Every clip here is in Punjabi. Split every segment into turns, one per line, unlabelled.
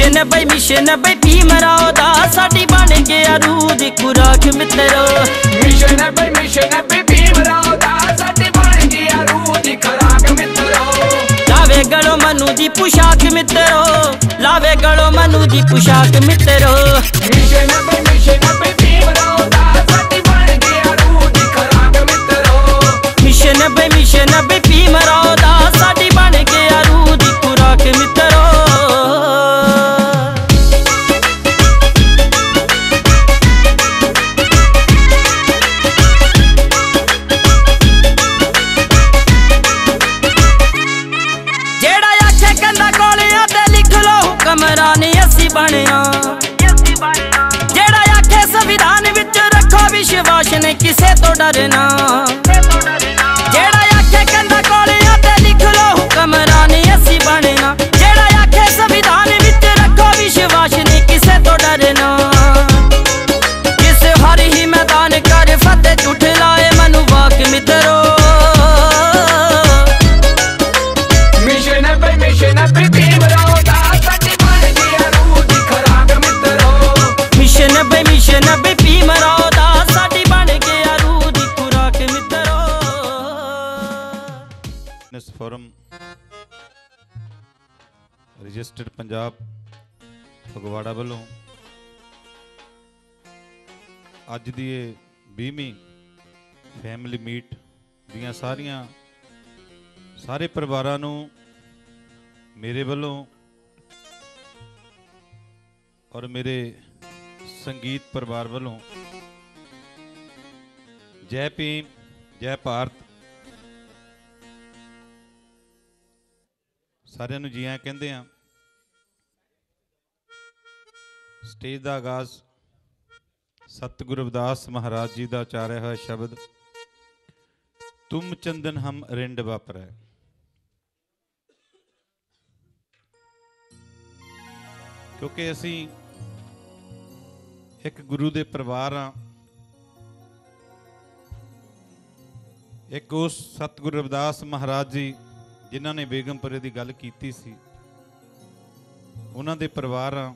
मिशन बई भीम राव दा साडी बन गया रूह दी खुराक मित्रो।
मिशन बई भीम राव दा साडी बन गया रूह दी खुराक मित्रो।
लावे गलो मनु दी पोशाक मित्रो, लावे गलो मनु दी पोशाक मित्रो।
मिशन बई भीम राव दा साडी बन गया रूह दी खुराक मित्रो।
मिशन बई भीम राव दा साडी बन गया रूह दी खुराक मित्रो। हुक्मरानी असी बनिया, जेड़ा आखे संविधान विच रखो विश्वास ने किसे तो डरना। जेड़ा आखे कंधा कोलिया ते लिख लो हुक्मरानी असी बनिया, जेड़ा आखे संविधान विच रखो विश्वास ने किसे तो डरना। किस हर ही मैदान कर फतेह झूठ लाए मनु वाक मित्रो।
मिशन बई भीम राव दा साडी बन गया रूह दी खुराक मित्रो।
मिशन बई भीम राव दा साडी बन गया रूह दी खुराक मित्रो।
Business forum registered Punjab Phagwara वालों अज दी 20वीं फैमिली मीट दियां सारे परिवारां नूं मेरे वालों और मेरे संगीत परिवार वालों जय भीम जय भारत सारिਆਂ ਨੂੰ जी आया कहते हैं। स्टेज का आगाज सतगुरु रविदास महाराज जी का उचारिया हुआ शब्द तुम चंदन हम रिंड वापरै। क्योंकि असी एक गुरु दे परिवार हाँ, एक उस सतगुरु रविदास महाराज जी जिन्हों ने बेगमपुरे की गल की सी उन्होंने परिवार हाँ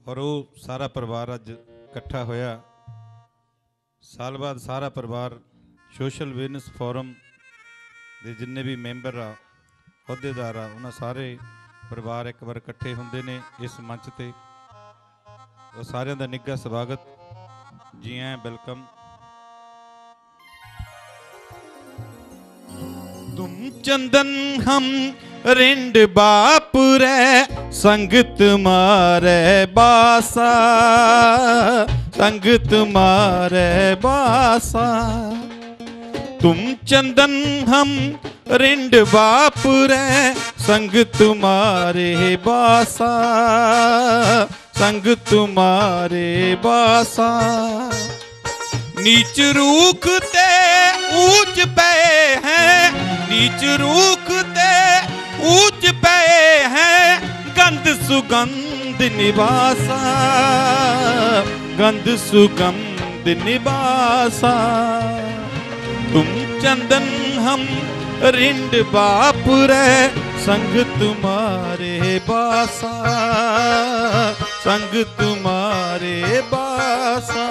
और वो सारा परिवार अज इकट्ठा होया। साल बाद सारा परिवार सोशल अवेयरनेस फोरम के जिन्ने भी मैंबर आ अहुदेदार आ उन्होंने सारे परिवार एक बार इकट्ठे होंदे ने इस मंच ते। वो सारिਆਂ ਦਾ निघा स्वागत जी आए वेलकम। तुम चंदन हम रिंड बापुरै संगत मारे बासा, संगत मारे बासा। तुम चंदन हम रिंड बापुरै संग तुम्हारे बासा, संग तुम्हारे बासा। नीच रूखते ऊंच पे हैं, नीच रूखते ऊंच पे हैं, गंध सुगंध निवासा, गंध सुगंध निवासा। तुम चंदन हम रिंड बापुरै संग तुम्हारे बासा, संग तुम्हारे बासा।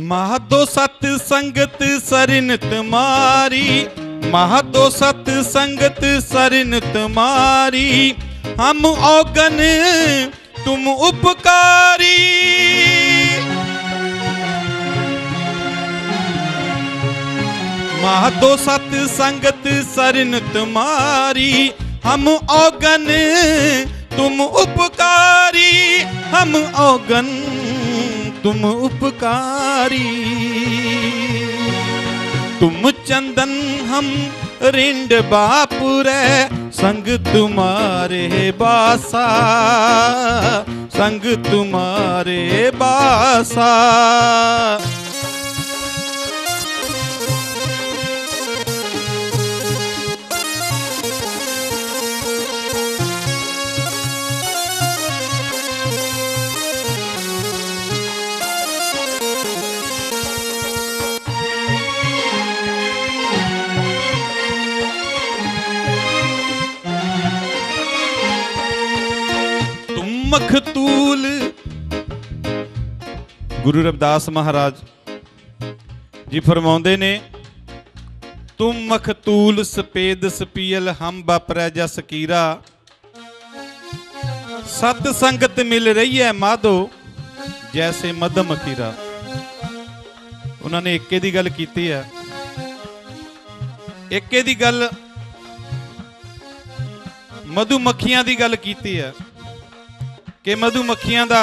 महादो सत संगत सरिन तुम्हारी, महादो सत संगत सरिन तुम्हारी। हम औगन तुम उपकारी, महादो सत संगत सरिन तुम्हारी। हम औगन तुम उपकारी, हम औगन तुम उपकारी। तुम चंदन हम रिंड बापुरे संग तुम्हारे बासा, संग तुम्हारे बासा। मखतूल गुरु रविदास महाराज जी फरमाउंदे ने, तुम मखतूल सपेद सपीयल हम बापरै जस कीरा, सत संगत मिल रही है माधो जैसे मधम खीरा। उन्होंने एके दी गल कीती है, एके दी गल मधुमक्खियां दी गल कीती है कि मधुमक्खियां दा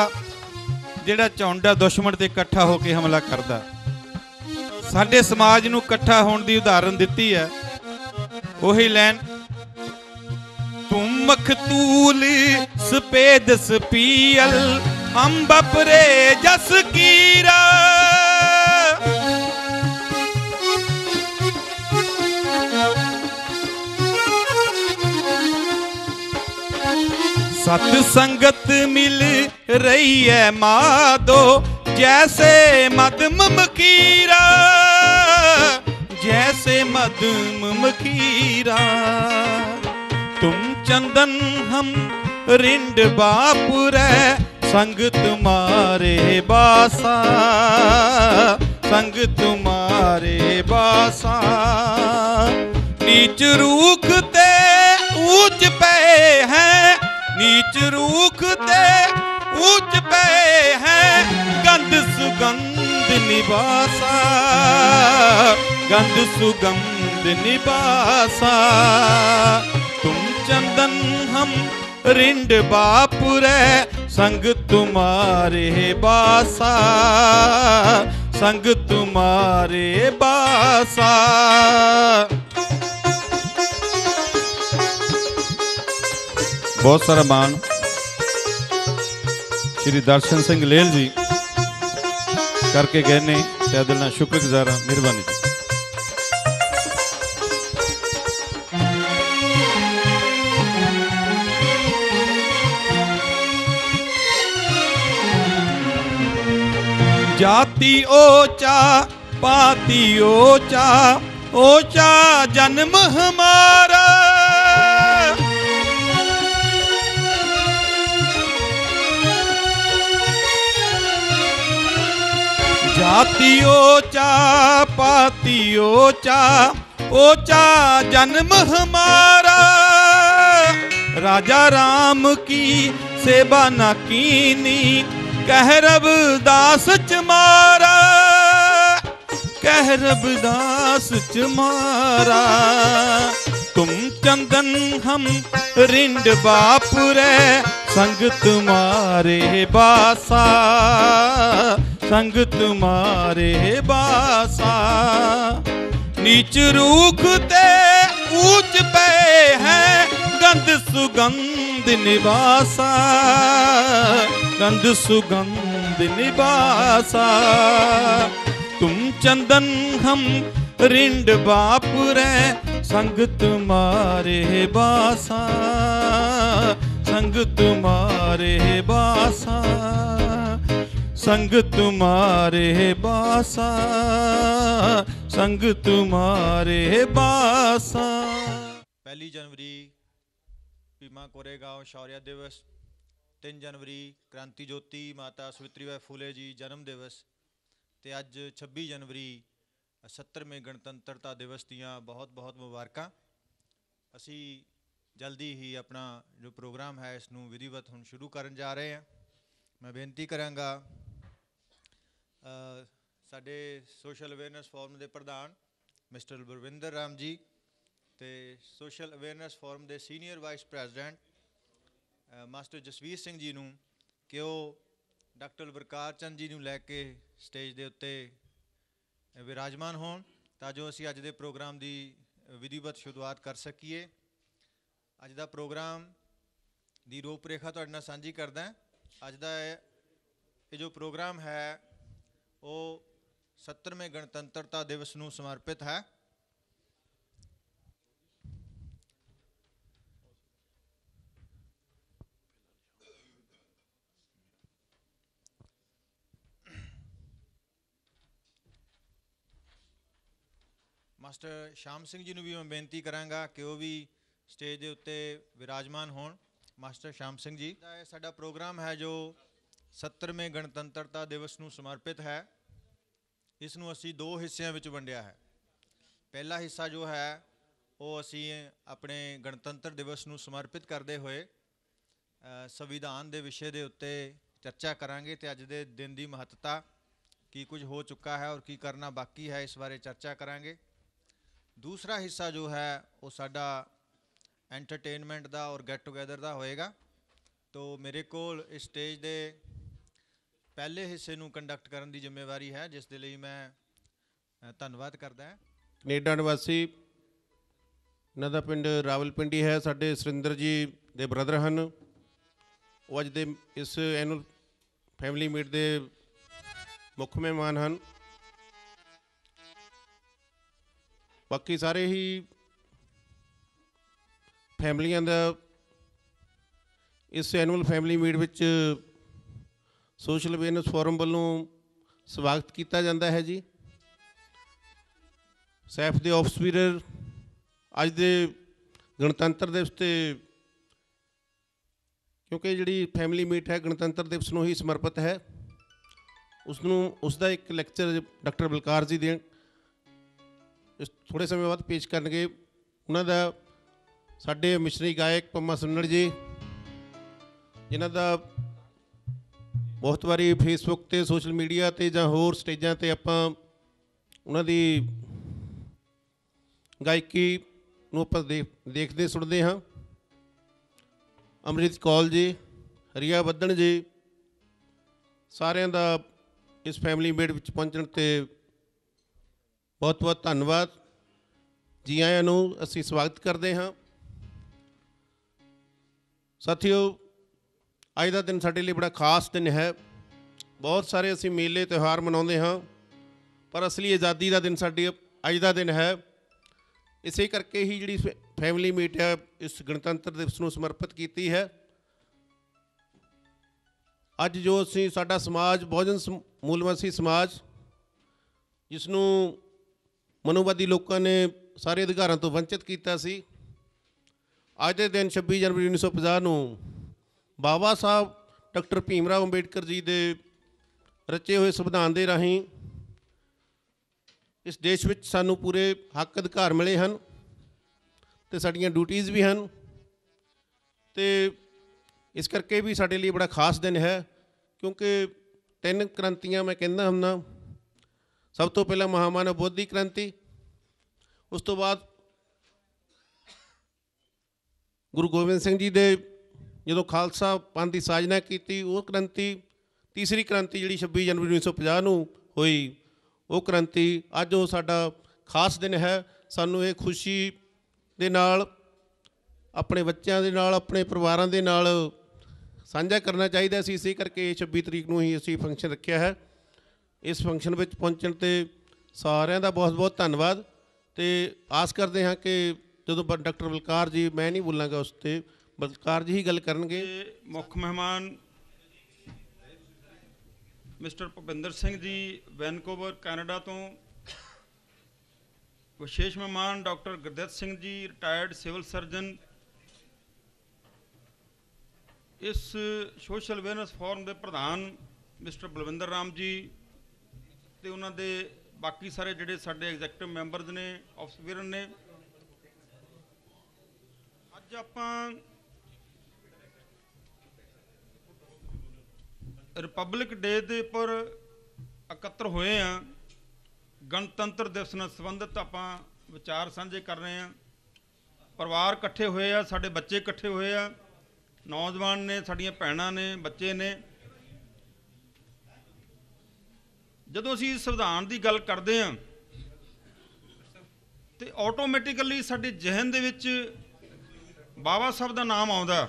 जिहड़ा झुंड है दुश्मन ते इकट्ठा होकर हमला करदा। साडे समाज नूं इकट्ठा होण दी उदाहरण दित्ती है। ओही लैन, तुम मखतूल सपेद सपीयल हम बपरे जस कीरा, सत संगत मिल रही है माधो जैसे मधम मखीरा, जैसे मधम मखीरा। तुम चंदन हम रिंड बापुरै संग तुम्हारे बासा, संग तुम्हारे बासा। नीच रूख ते ऊंच पे हैं, नीच रूख ते ऊंच पे है गंध सुगंध निवासा, गंध सुगंध निवासा। तुम चंदन हम रिंड बापुरै संग तुम्हारे बासा, संग तुम्हारे बासा। बहुत सारा मान श्री दर्शन सिंह लेल जी करके गए ने, तहे दिल नाल शुक्रगुजार हां, मेहरबानी जी। जाति ओचा पाति ओचा, ओचा जन्म हमारा। जाति ओचा पाति ओचा, ओचा जन्म हमारा। राजा राम की सेवा न कीनी, कह रविदास चमारा, कह रविदास चमारा। तुम चंदन हम रिंड बापुरै संग तुम्हारे बासा, संग तुम्हारे बासा। नीच रूख ते ऊंच पे है गंध सुगंध निवासा, गंध सुगंध निवासा। तुम चंदन हम रिंड बापुरै संग तुम्हारे बासा, संग तुम्हारे बासा, संग तुम्हारे बासा, संग तुम्हारे बासा।
1 जनवरी भीमा कोरेगांव शौर्य दिवस, 3 जनवरी क्रांति ज्योति माता सावित्रीबाई फूले जी जन्म दिवस, ते अज 26 जनवरी 70वें गणतंत्रता दिवस दियां बहुत बहुत मुबारकां। असी जल्दी ही अपना जो प्रोग्राम है इसनूं विधिवत हुण शुरू करन जा रहे हैं। मैं बेनती करांगा साडे सोशल अवेयरनेस फोरम के प्रधान मिस्टर बलविंदर राम जी ते सोशल अवेयरनेस फोरम के senior vice president master Jasvir Singh ji नूं कि वो डॉक्टर बरकार चंद जी नूं लैके स्टेज के उत्ते विराजमान होण तां जो असीं अज दे प्रोग्राम की ਵਿਧੀਵਤ ਸ਼ੁਰੂਆਤ ਕਰ ਸਕੀਏ। ਅੱਜ ਦਾ ਪ੍ਰੋਗਰਾਮ ਦੀ ਰੂਪਰੇਖਾ ਤੁਹਾਡੇ ਨਾਲ ਸਾਂਝੀ ਕਰਦਾ। ਅੱਜ ਦਾ ਇਹ ਜੋ ਪ੍ਰੋਗਰਾਮ ਹੈ ਉਹ 70ਵੇਂ ਗਣਤੰਤਰਤਾ ਦਿਵਸ ਨੂੰ ਸਮਰਪਿਤ ਹੈ। ਮਾਸਟਰ ਸ਼ਾਮ ਸਿੰਘ ਜੀ ਨੂੰ ਵੀ ਮੈਂ ਬੇਨਤੀ ਕਰਾਂਗਾ ਕਿ ਉਹ ਵੀ ਸਟੇਜ ਦੇ ਉੱਤੇ ਵਿਰਾਜਮਾਨ ਹੋਣ। ਮਾਸਟਰ ਸ਼ਾਮ ਸਿੰਘ ਜੀ, ਇਹ ਸਾਡਾ ਪ੍ਰੋਗਰਾਮ ਹੈ ਜੋ 70ਵੇਂ ਗਣਤੰਤਰਤਾ ਦਿਵਸ ਨੂੰ ਸਮਰਪਿਤ ਹੈ। ਇਸ ਨੂੰ ਅਸੀਂ 2 ਹਿੱਸਿਆਂ ਵਿੱਚ ਵੰਡਿਆ ਹੈ। ਪਹਿਲਾ ਹਿੱਸਾ ਜੋ ਹੈ ਉਹ ਅਸੀਂ ਆਪਣੇ ਗਣਤੰਤਰ ਦਿਵਸ ਨੂੰ ਸਮਰਪਿਤ ਕਰਦੇ ਹੋਏ ਸੰਵਿਧਾਨ ਦੇ ਵਿਸ਼ੇ ਦੇ ਉੱਤੇ ਚਰਚਾ ਕਰਾਂਗੇ ਅਤੇ ਅੱਜ ਦੇ ਦਿਨ ਦੀ ਮਹੱਤਤਾ, ਕੀ ਕੁਝ ਹੋ ਚੁੱਕਾ ਹੈ ਔਰ ਕੀ ਕਰਨਾ ਬਾਕੀ ਹੈ, ਇਸ ਬਾਰੇ ਚਰਚਾ ਕਰਾਂਗੇ। ਦੂਸਰਾ ਹਿੱਸਾ ਜੋ ਹੈ ਉਹ ਸਾਡਾ ਐਂਟਰਟੇਨਮੈਂਟ ਦਾ ਔਰ ਗੈਟ ਟੂਗੈਦਰ ਦਾ ਹੋਏਗਾ। ਤੋ ਮੇਰੇ ਕੋਲ ਇਸ ਸਟੇਜ ਦੇ ਪਹਿਲੇ ਹਿੱਸੇ ਨੂੰ ਕੰਡਕਟ ਕਰਨ ਦੀ ਜ਼ਿੰਮੇਵਾਰੀ ਹੈ, ਜਿਸ ਦੇ ਲਈ ਮੈਂ ਧੰਨਵਾਦ ਕਰਦਾ ਹਾਂ।
ਕੈਨੇਡਾ ਨਿਵਾਸੀ, ਇਹਨਾਂ ਦਾ ਪਿੰਡ ਰਾਵਲਪਿੰਡੀ ਹੈ, ਸਾਡੇ ਸੁਰਿੰਦਰ ਜੀ ਦੇ ਬ੍ਰਦਰ ਹਨ। ਉਹ ਅੱਜ ਦੇ ਇਸ ਐਨੂਅਲ ਫੈਮਿਲੀ ਮੀਟ ਦੇ ਮੁੱਖ ਮਹਿਮਾਨ ਹਨ। ਬਾਕੀ ਸਾਰੇ ਹੀ ਫੈਮਲੀਆਂ ਦਾ ਇਸ ਐਨੂਅਲ ਫੈਮਿਲੀ ਮੀਟ ਵਿੱਚ ਸੋਸ਼ਲ ਅਵੇਅਰਨੈਸ ਫੋਰਮ ਵੱਲੋਂ ਸਵਾਗਤ ਕੀਤਾ ਜਾਂਦਾ ਹੈ ਜੀ। ਸੈਫ ਦੇ ਆਫਸਪੀਰਰ ਅੱਜ ਦੇ ਗਣਤੰਤਰ ਦਿਵਸ 'ਤੇ, ਕਿਉਂਕਿ ਜਿਹੜੀ ਫੈਮਿਲੀ ਮੀਟ ਹੈ ਗਣਤੰਤਰ ਦਿਵਸ ਨੂੰ ਹੀ ਸਮਰਪਿਤ ਹੈ, ਉਸ ਦਾ ਇੱਕ ਲੈਕਚਰ ਡਾਕਟਰ ਬਲਕਾਰ ਜੀ ਦੇ ਇਸ ਥੋੜ੍ਹੇ ਸਮੇਂ ਬਾਅਦ ਪੇਸ਼ ਕਰਨਗੇ। ਉਹਨਾਂ ਦਾ ਸਾਡੇ ਮਿਸ਼ਨਰੀ ਗਾਇਕ ਪੰਮਾ ਸੁੰਨੜ ਜੀ, ਜਿਨ੍ਹਾਂ ਦਾ ਬਹੁਤ ਵਾਰੀ ਫੇਸਬੁੱਕ 'ਤੇ, ਸੋਸ਼ਲ ਮੀਡੀਆ 'ਤੇ ਜਾਂ ਹੋਰ ਸਟੇਜਾਂ 'ਤੇ ਆਪਾਂ ਉਹਨਾਂ ਦੀ ਗਾਇਕੀ ਨੂੰ ਆਪਾਂ ਦੇਖਦੇ ਸੁਣਦੇ ਹਾਂ। ਅੰਮ੍ਰਿਤ ਕੌਲ ਜੀ, ਰੀਆ ਬੱਦਣ ਜੀ, ਸਾਰਿਆਂ ਦਾ ਇਸ ਫੈਮਿਲੀ ਮੀਟ ਵਿੱਚ ਪਹੁੰਚਣ 'ਤੇ ਬਹੁਤ ਬਹੁਤ ਧੰਨਵਾਦ। ਜੀ ਆਇਆਂ ਨੂੰ ਅਸੀਂ ਸਵਾਗਤ ਕਰਦੇ ਹਾਂ। ਸਾਥੀਓ, ਅੱਜ ਦਾ ਦਿਨ ਸਾਡੇ ਲਈ ਬੜਾ ਖਾਸ ਦਿਨ ਹੈ। ਬਹੁਤ ਸਾਰੇ ਅਸੀਂ ਮੇਲੇ ਤਿਉਹਾਰ ਮਨਾਉਂਦੇ ਹਾਂ, ਪਰ ਅਸਲੀ ਆਜ਼ਾਦੀ ਦਾ ਦਿਨ ਸਾਡੀ ਅੱਜ ਦਾ ਦਿਨ ਹੈ। ਇਸੇ ਕਰਕੇ ਹੀ ਜਿਹੜੀ ਫੈਮਿਲੀ ਮੀਟ ਹੈ ਇਸ ਗਣਤੰਤਰ ਦਿਵਸ ਨੂੰ ਸਮਰਪਿਤ ਕੀਤੀ ਹੈ। ਅੱਜ ਜੋ ਅਸੀਂ ਸਾਡਾ ਸਮਾਜ ਬਹੁਜਨ ਮੂਲਵਾਸੀ ਸਮਾਜ, ਜਿਸ ਨੂੰ ਮਨੋਵਾਦੀ ਲੋਕਾਂ ਨੇ ਸਾਰੇ ਅਧਿਕਾਰਾਂ ਤੋਂ ਵੰਚਿਤ ਕੀਤਾ ਸੀ, ਅੱਜ ਦੇ ਦਿਨ 26 ਜਨਵਰੀ 1950 ਨੂੰ ਬਾਬਾ ਸਾਹਿਬ ਡਾਕਟਰ ਭੀਮ ਰਾਓ ਅੰਬੇਡਕਰ ਜੀ ਦੇ ਰਚੇ ਹੋਏ ਸੰਵਿਧਾਨ ਦੇ ਰਾਹੀਂ ਇਸ ਦੇਸ਼ ਵਿੱਚ ਸਾਨੂੰ ਪੂਰੇ ਹੱਕ ਅਧਿਕਾਰ ਮਿਲੇ ਹਨ ਅਤੇ ਸਾਡੀਆਂ ਡਿਊਟੀਜ਼ ਵੀ ਹਨ। ਅਤੇ ਇਸ ਕਰਕੇ ਵੀ ਸਾਡੇ ਲਈ ਬੜਾ ਖਾਸ ਦਿਨ ਹੈ, ਕਿਉਂਕਿ 3 ਕ੍ਰਾਂਤੀਆਂ ਮੈਂ ਕਹਿੰਦਾ ਹੁੰਦਾ। ਸਭ ਤੋਂ ਪਹਿਲਾਂ ਮਹਾਮਾਨਵ ਬੁੱਧ ਦੀ ਕ੍ਰਾਂਤੀ, ਉਸ ਤੋਂ ਬਾਅਦ ਗੁਰੂ ਗੋਬਿੰਦ ਸਿੰਘ ਜੀ ਦੇ ਜਦੋਂ ਖਾਲਸਾ ਪੰਥ ਦੀ ਸਾਜਨਾ ਕੀਤੀ ਉਹ ਕ੍ਰਾਂਤੀ, ਤੀਸਰੀ ਕ੍ਰਾਂਤੀ ਜਿਹੜੀ 26 ਜਨਵਰੀ 1950 ਨੂੰ ਹੋਈ ਉਹ ਕ੍ਰਾਂਤੀ। ਅੱਜ ਉਹ ਸਾਡਾ ਖਾਸ ਦਿਨ ਹੈ। ਸਾਨੂੰ ਇਹ ਖੁਸ਼ੀ ਦੇ ਨਾਲ ਆਪਣੇ ਬੱਚਿਆਂ ਦੇ ਨਾਲ, ਆਪਣੇ ਪਰਿਵਾਰਾਂ ਦੇ ਨਾਲ ਸਾਂਝਾ ਕਰਨਾ ਚਾਹੀਦਾ ਸੀ। ਇਸੇ ਕਰਕੇ 26 ਤਰੀਕ ਨੂੰ ਹੀ ਅਸੀਂ ਫੰਕਸ਼ਨ ਰੱਖਿਆ ਹੈ। ਇਸ ਫੰਕਸ਼ਨ ਵਿੱਚ ਪਹੁੰਚਣ 'ਤੇ ਸਾਰਿਆਂ ਦਾ ਬਹੁਤ ਬਹੁਤ ਧੰਨਵਾਦ। ਅਤੇ ਆਸ ਕਰਦੇ ਹਾਂ ਕਿ ਜਦੋਂ ਡਾਕਟਰ ਬਲਕਾਰ ਜੀ, ਮੈਂ ਨਹੀਂ ਬੋਲਾਂਗਾ ਉਸ 'ਤੇ, ਬਲਕਾਰ ਜੀ ਹੀ ਗੱਲ ਕਰਨਗੇ।
ਮੁੱਖ ਮਹਿਮਾਨ mister Bhupinder Singh ji Vancouver Canada ਤੋਂ, ਵਿਸ਼ੇਸ਼ ਮਹਿਮਾਨ doctor Gurdit Singh ji retired civil surgeon, ਇਸ ਸੋਸ਼ਲ ਅਵੇਅਰਨੈਸ ਫੋਰਮ ਦੇ ਪ੍ਰਧਾਨ ਮਿਸਟਰ ਬਲਵਿੰਦਰ ਰਾਮ ਜੀ, ਅਤੇ ਉਹਨਾਂ ਦੇ ਬਾਕੀ ਸਾਰੇ ਜਿਹੜੇ ਸਾਡੇ ਐਗਜ਼ੈਕਟਿਵ ਮੈਂਬਰਸ ਨੇ, ਆਫਿਸਰ ਨੇ। ਅੱਜ ਆਪਾਂ ਰਿਪਬਲਿਕ ਡੇ ਦੇ ਉੱਪਰ ਇਕੱਤਰ ਹੋਏ ਹਾਂ। ਗਣਤੰਤਰ ਦਿਵਸ ਨਾਲ ਸੰਬੰਧਿਤ ਆਪਾਂ ਵਿਚਾਰ ਸਾਂਝੇ ਕਰ ਰਹੇ ਹਾਂ। ਪਰਿਵਾਰ ਇਕੱਠੇ ਹੋਏ ਆ, ਸਾਡੇ ਬੱਚੇ ਇਕੱਠੇ ਹੋਏ ਆ, ਨੌਜਵਾਨ ਨੇ, ਸਾਡੀਆਂ ਭੈਣਾਂ ਨੇ, ਬੱਚੇ ਨੇ। ਜਦੋਂ ਅਸੀਂ ਸੰਵਿਧਾਨ ਦੀ ਗੱਲ ਕਰਦੇ ਹਾਂ ਤੇ ਆਟੋਮੈਟਿਕਲੀ ਸਾਡੇ ਜ਼ਿਹਨ ਦੇ ਵਿੱਚ ਬਾਬਾ ਸਾਹਿਬ ਦਾ ਨਾਮ ਆਉਂਦਾ।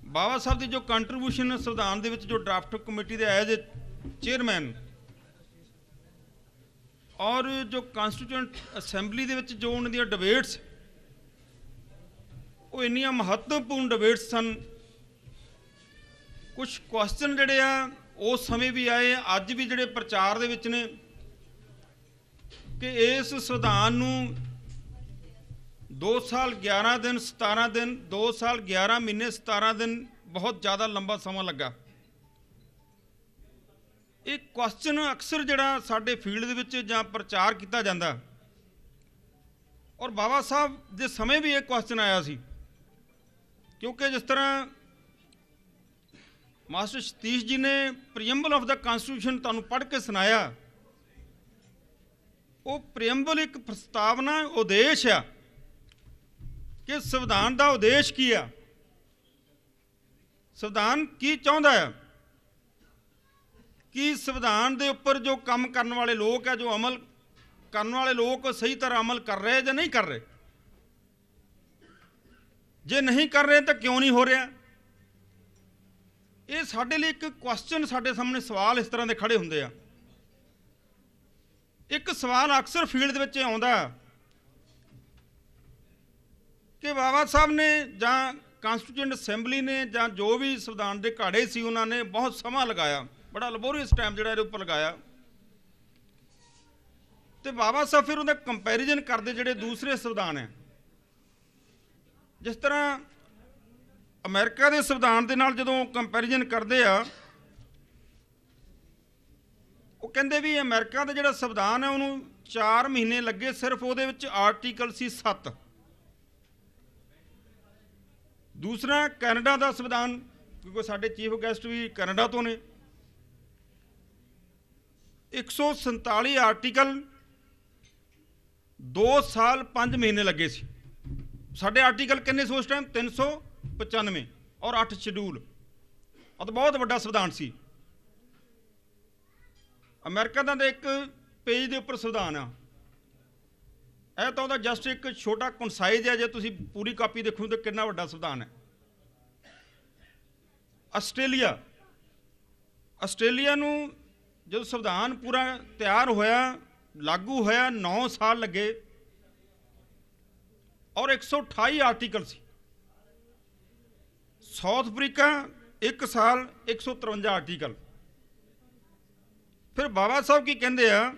ਬਾਬਾ ਸਾਹਿਬ ਦੀ ਜੋ ਕੰਟਰੀਬਿਊਸ਼ਨ ਸੰਵਿਧਾਨ ਦੇ ਵਿੱਚ, ਜੋ ਡਰਾਫਟ ਕਮੇਟੀ ਦੇ ਐਜ਼ ਏ ਚੇਅਰਮੈਨ, ਔਰ ਜੋ ਕਨਸਟੀਟਿਊਐਂਟ ਅਸੈਂਬਲੀ ਦੇ ਵਿੱਚ ਜੋ ਉਹਨਾਂ ਦੀਆਂ ਡਿਬੇਟਸ, ਉਹ ਇੰਨੀਆਂ ਮਹੱਤਵਪੂਰਨ ਡਿਬੇਟਸ ਸਨ। ਕੁਝ ਕੁਐਸਚਨ ਜਿਹੜੇ ਆ ਉਸ ਸਮੇਂ ਵੀ ਆਏ, ਅੱਜ ਵੀ ਜਿਹੜੇ ਪ੍ਰਚਾਰ ਦੇ ਵਿੱਚ ਨੇ, ਕਿ ਇਸ ਸੰਵਿਧਾਨ ਨੂੰ 2 ਸਾਲ 11 ਦਿਨ 17 ਦਿਨ 2 ਸਾਲ 11 ਮਹੀਨੇ 17 ਦਿਨ ਬਹੁਤ ਜ਼ਿਆਦਾ ਲੰਬਾ ਸਮਾਂ ਲੱਗਾ। ਇਹ ਕੁਐਸਚਨ ਅਕਸਰ ਜਿਹੜਾ ਸਾਡੇ ਫੀਲਡ ਦੇ ਵਿੱਚ ਜਾਂ ਪ੍ਰਚਾਰ ਕੀਤਾ ਜਾਂਦਾ, ਔਰ ਬਾਬਾ ਸਾਹਿਬ ਦੇ ਸਮੇਂ ਵੀ ਇਹ ਕੁਐਸਚਨ ਆਇਆ ਸੀ, ਕਿਉਂਕਿ ਜਿਸ ਤਰ੍ਹਾਂ ਮਾਸਟਰ ਸਤੀਸ਼ ਜੀ ਨੇ ਪ੍ਰੀਐਂਬਲ ਆਫ ਦਾ ਕਨਸਟੀਟਿਊਸ਼ਨ ਤੁਹਾਨੂੰ ਪੜ੍ਹ ਕੇ ਸੁਣਾਇਆ। ਉਹ ਪ੍ਰੀਐਂਬਲ ਇੱਕ ਪ੍ਰਸਤਾਵਨਾ, ਉਦੇਸ਼ ਆ ਕਿ ਸੰਵਿਧਾਨ ਦਾ ਉਦੇਸ਼ ਕੀ ਆ, ਸੰਵਿਧਾਨ ਕੀ ਚਾਹੁੰਦਾ ਹੈ, ਕਿ ਸੰਵਿਧਾਨ ਦੇ ਉੱਪਰ ਜੋ ਕੰਮ ਕਰਨ ਵਾਲੇ ਲੋਕ ਆ, ਜੋ ਅਮਲ ਕਰਨ ਵਾਲੇ ਲੋਕ ਸਹੀ ਤਰ੍ਹਾਂ ਅਮਲ ਕਰ ਰਹੇ ਜਾਂ ਨਹੀਂ ਕਰ ਰਹੇ, ਜੇ ਨਹੀਂ ਕਰ ਰਹੇ ਤਾਂ ਕਿਉਂ ਨਹੀਂ ਹੋ ਰਿਹਾ। ਇਹ ਸਾਡੇ ਲਈ ਇੱਕ ਕੁਐਸਚਨ, ਸਾਡੇ ਸਾਹਮਣੇ ਸਵਾਲ ਇਸ ਤਰ੍ਹਾਂ ਦੇ ਖੜੇ ਹੁੰਦੇ ਆ। ਇੱਕ ਸਵਾਲ ਅਕਸਰ ਫੀਲਡ ਦੇ ਵਿੱਚ ਆਉਂਦਾ ਕਿ ਬਾਬਾ ਸਾਹਿਬ ਨੇ ਜਾਂ ਕਨਸਟੀਟਿਊਐਂਟ ਅਸੈਂਬਲੀ ਨੇ ਜਾਂ ਜੋ ਵੀ ਸੰਵਿਧਾਨ ਦੇ ਘਾੜੇ ਸੀ, ਉਹਨਾਂ ਨੇ ਬਹੁਤ ਸਮਾਂ ਲਗਾਇਆ, ਬੜਾ ਲੈਬੋਰੀਅਸ ਟਾਈਮ ਜਿਹੜਾ ਇਹਦੇ ਉੱਪਰ ਲਗਾਇਆ, ਤੇ ਬਾਬਾ ਸਾਹਿਬ ਫਿਰ ਉਹਦਾ ਕੰਪੈਰੀਜ਼ਨ ਕਰਦੇ ਜਿਹੜੇ ਦੂਸਰੇ ਸੰਵਿਧਾਨ ਹੈ। ਜਿਸ ਤਰ੍ਹਾਂ ਅਮਰੀਕਾ ਦੇ ਸੰਵਿਧਾਨ ਦੇ ਨਾਲ ਜਦੋਂ ਕੰਪੈਰੀਜ਼ਨ ਕਰਦੇ ਆ, ਉਹ ਕਹਿੰਦੇ ਵੀ ਅਮਰੀਕਾ ਦਾ ਜਿਹੜਾ ਸੰਵਿਧਾਨ ਹੈ ਉਹਨੂੰ 4 ਮਹੀਨੇ ਲੱਗੇ, ਸਿਰਫ ਉਹਦੇ ਵਿੱਚ ਆਰਟੀਕਲ ਸੀ 7। ਦੂਸਰਾ ਕੈਨੇਡਾ ਦਾ ਸੰਵਿਧਾਨ, ਕਿਉਂਕਿ ਸਾਡੇ ਚੀਫ ਗੈਸਟ ਵੀ ਕੈਨੇਡਾ ਤੋਂ ਨੇ, 147 ਆਰਟੀਕਲ, 2 ਸਾਲ 5 ਮਹੀਨੇ ਲੱਗੇ ਸੀ। ਸਾਡੇ ਆਰਟੀਕਲ ਕਿੰਨੇ ਸੀ ਉਸ ਟਾਈਮ? 395 ਔਰ 8 ਸ਼ਡਿਊਲ। ਉਹ ਤਾਂ ਬਹੁਤ ਵੱਡਾ ਸੰਵਿਧਾਨ ਸੀ। ਅਮਰੀਕਾ ਦਾ ਤਾਂ ਇੱਕ ਪੇਜ ਦੇ ਉੱਪਰ ਸੰਵਿਧਾਨ ਆ, ਇਹ ਤਾਂ ਉਹਦਾ ਜਸਟ ਇੱਕ ਛੋਟਾ ਕਨਸਾਈਜ਼ ਹੈ। ਜੇ ਤੁਸੀਂ ਪੂਰੀ ਕਾਪੀ ਦੇਖੋ ਤਾਂ ਕਿੰਨਾ ਵੱਡਾ ਸੰਵਿਧਾਨ ਹੈ। ਆਸਟ੍ਰੇਲੀਆ ਨੂੰ ਜਦੋਂ ਸੰਵਿਧਾਨ ਪੂਰਾ ਤਿਆਰ ਹੋਇਆ, ਲਾਗੂ ਹੋਇਆ, 9 ਸਾਲ ਲੱਗੇ ਔਰ 128 ਆਰਟੀਕਲ ਸੀ। ਸਾਊਥ ਅਫਰੀਕਾ 1 ਸਾਲ 153 ਆਰਟੀਕਲ। ਫਿਰ ਬਾਬਾ ਸਾਹਿਬ ਕੀ ਕਹਿੰਦੇ ਆ,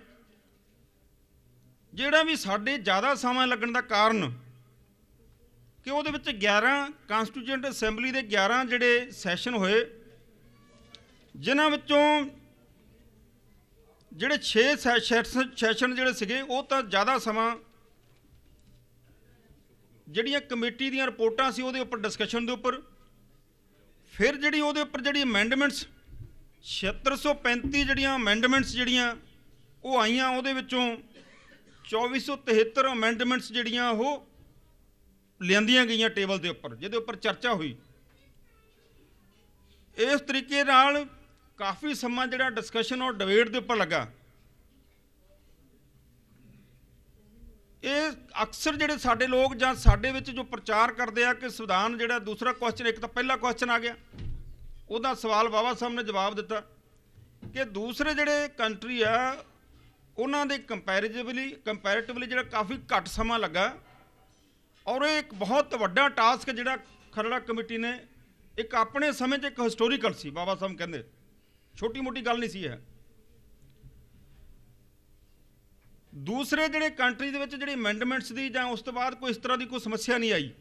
ਜਿਹੜਾ ਵੀ ਸਾਡੇ ਜ਼ਿਆਦਾ ਸਮਾਂ ਲੱਗਣ ਦਾ ਕਾਰਨ ਕਿ ਉਹਦੇ ਵਿੱਚ 11 ਕਨਸਟੀਟਿਊਐਂਟ ਅਸੈਂਬਲੀ ਦੇ 11 ਜਿਹੜੇ ਸੈਸ਼ਨ ਹੋਏ, ਜਿਨ੍ਹਾਂ ਵਿੱਚੋਂ ਜਿਹੜੇ 6 ਸੈਸ਼ਨ ਜਿਹੜੇ ਸੀਗੇ ਉਹ ਤਾਂ ਜ਼ਿਆਦਾ ਸਮਾਂ ਜਿਹੜੀਆਂ ਕਮੇਟੀ ਦੀਆਂ ਰਿਪੋਰਟਾਂ ਸੀ ਉਹਦੇ ਉੱਪਰ ਡਿਸਕਸ਼ਨ ਦੇ ਉੱਪਰ, ਫਿਰ ਜਿਹੜੀ ਉਹਦੇ ਉੱਪਰ ਜਿਹੜੀ ਅਮੈਂਡਮੈਂਟਸ 7635 ਜਿਹੜੀਆਂ ਅਮੈਂਡਮੈਂਟਸ ਜਿਹੜੀਆਂ ਉਹ ਆਈਆਂ, ਉਹਦੇ ਵਿੱਚੋਂ 2473 ਅਮੈਂਡਮੈਂਟਸ ਜਿਹੜੀਆਂ ਉਹ ਲਿਆਂਦੀਆਂ ਗਈਆਂ ਟੇਬਲ ਦੇ ਉੱਪਰ, ਜਿਹਦੇ ਉੱਪਰ ਚਰਚਾ ਹੋਈ। ਇਸ ਤਰੀਕੇ ਨਾਲ ਕਾਫੀ ਸਮਾਂ ਜਿਹੜਾ ਡਿਸਕਸ਼ਨ ਔਰ ਡਿਬੇਟ ਦੇ ਉੱਪਰ ਲੱਗਾ। ਇਹ ਅਕਸਰ ਜਿਹੜੇ ਸਾਡੇ ਲੋਕ ਜਾਂ ਸਾਡੇ ਵਿੱਚ ਜੋ ਪ੍ਰਚਾਰ ਕਰਦੇ ਆ ਕਿ ਸੰਵਿਧਾਨ ਜਿਹੜਾ ਦੂਸਰਾ ਕੁਐਸਚਨ, ਇੱਕ ਤਾਂ ਪਹਿਲਾ ਕੁਐਸਚਨ ਆ ਗਿਆ, ਉਹਦਾ ਸਵਾਲ ਬਾਬਾ ਸਾਹਿਬ ਨੇ ਜਵਾਬ ਦਿੱਤਾ ਕਿ ਦੂਸਰੇ ਜਿਹੜੇ ਕੰਟਰੀ ਆ ਉਹਨਾਂ ਦੇ ਕੰਪੈਰੇਟਿਵਲੀ ਜਿਹੜਾ ਕਾਫੀ ਘੱਟ ਸਮਾਂ ਲੱਗਾ, ਔਰ ਇਹ ਇੱਕ ਬਹੁਤ ਵੱਡਾ ਟਾਸਕ ਜਿਹੜਾ ਖਰੜਾ ਕਮੇਟੀ ਨੇ ਇੱਕ ਆਪਣੇ ਸਮੇਂ 'ਚ ਇੱਕ ਹਿਸਟੋਰੀਕਲ ਸੀ। ਬਾਬਾ ਸਾਹਿਬ ਕਹਿੰਦੇ ਛੋਟੀ ਮੋਟੀ ਗੱਲ ਨਹੀਂ ਸੀ ਇਹ। ਦੂਸਰੇ ਜਿਹੜੇ ਕੰਟਰੀ ਦੇ ਵਿੱਚ ਜਿਹੜੀ ਅਮੈਂਡਮੈਂਟਸ ਦੀ ਜਾਂ ਉਸ ਤੋਂ ਬਾਅਦ ਕੋਈ ਇਸ ਤਰ੍ਹਾਂ ਦੀ ਕੋਈ ਸਮੱਸਿਆ ਨਹੀਂ ਆਈ।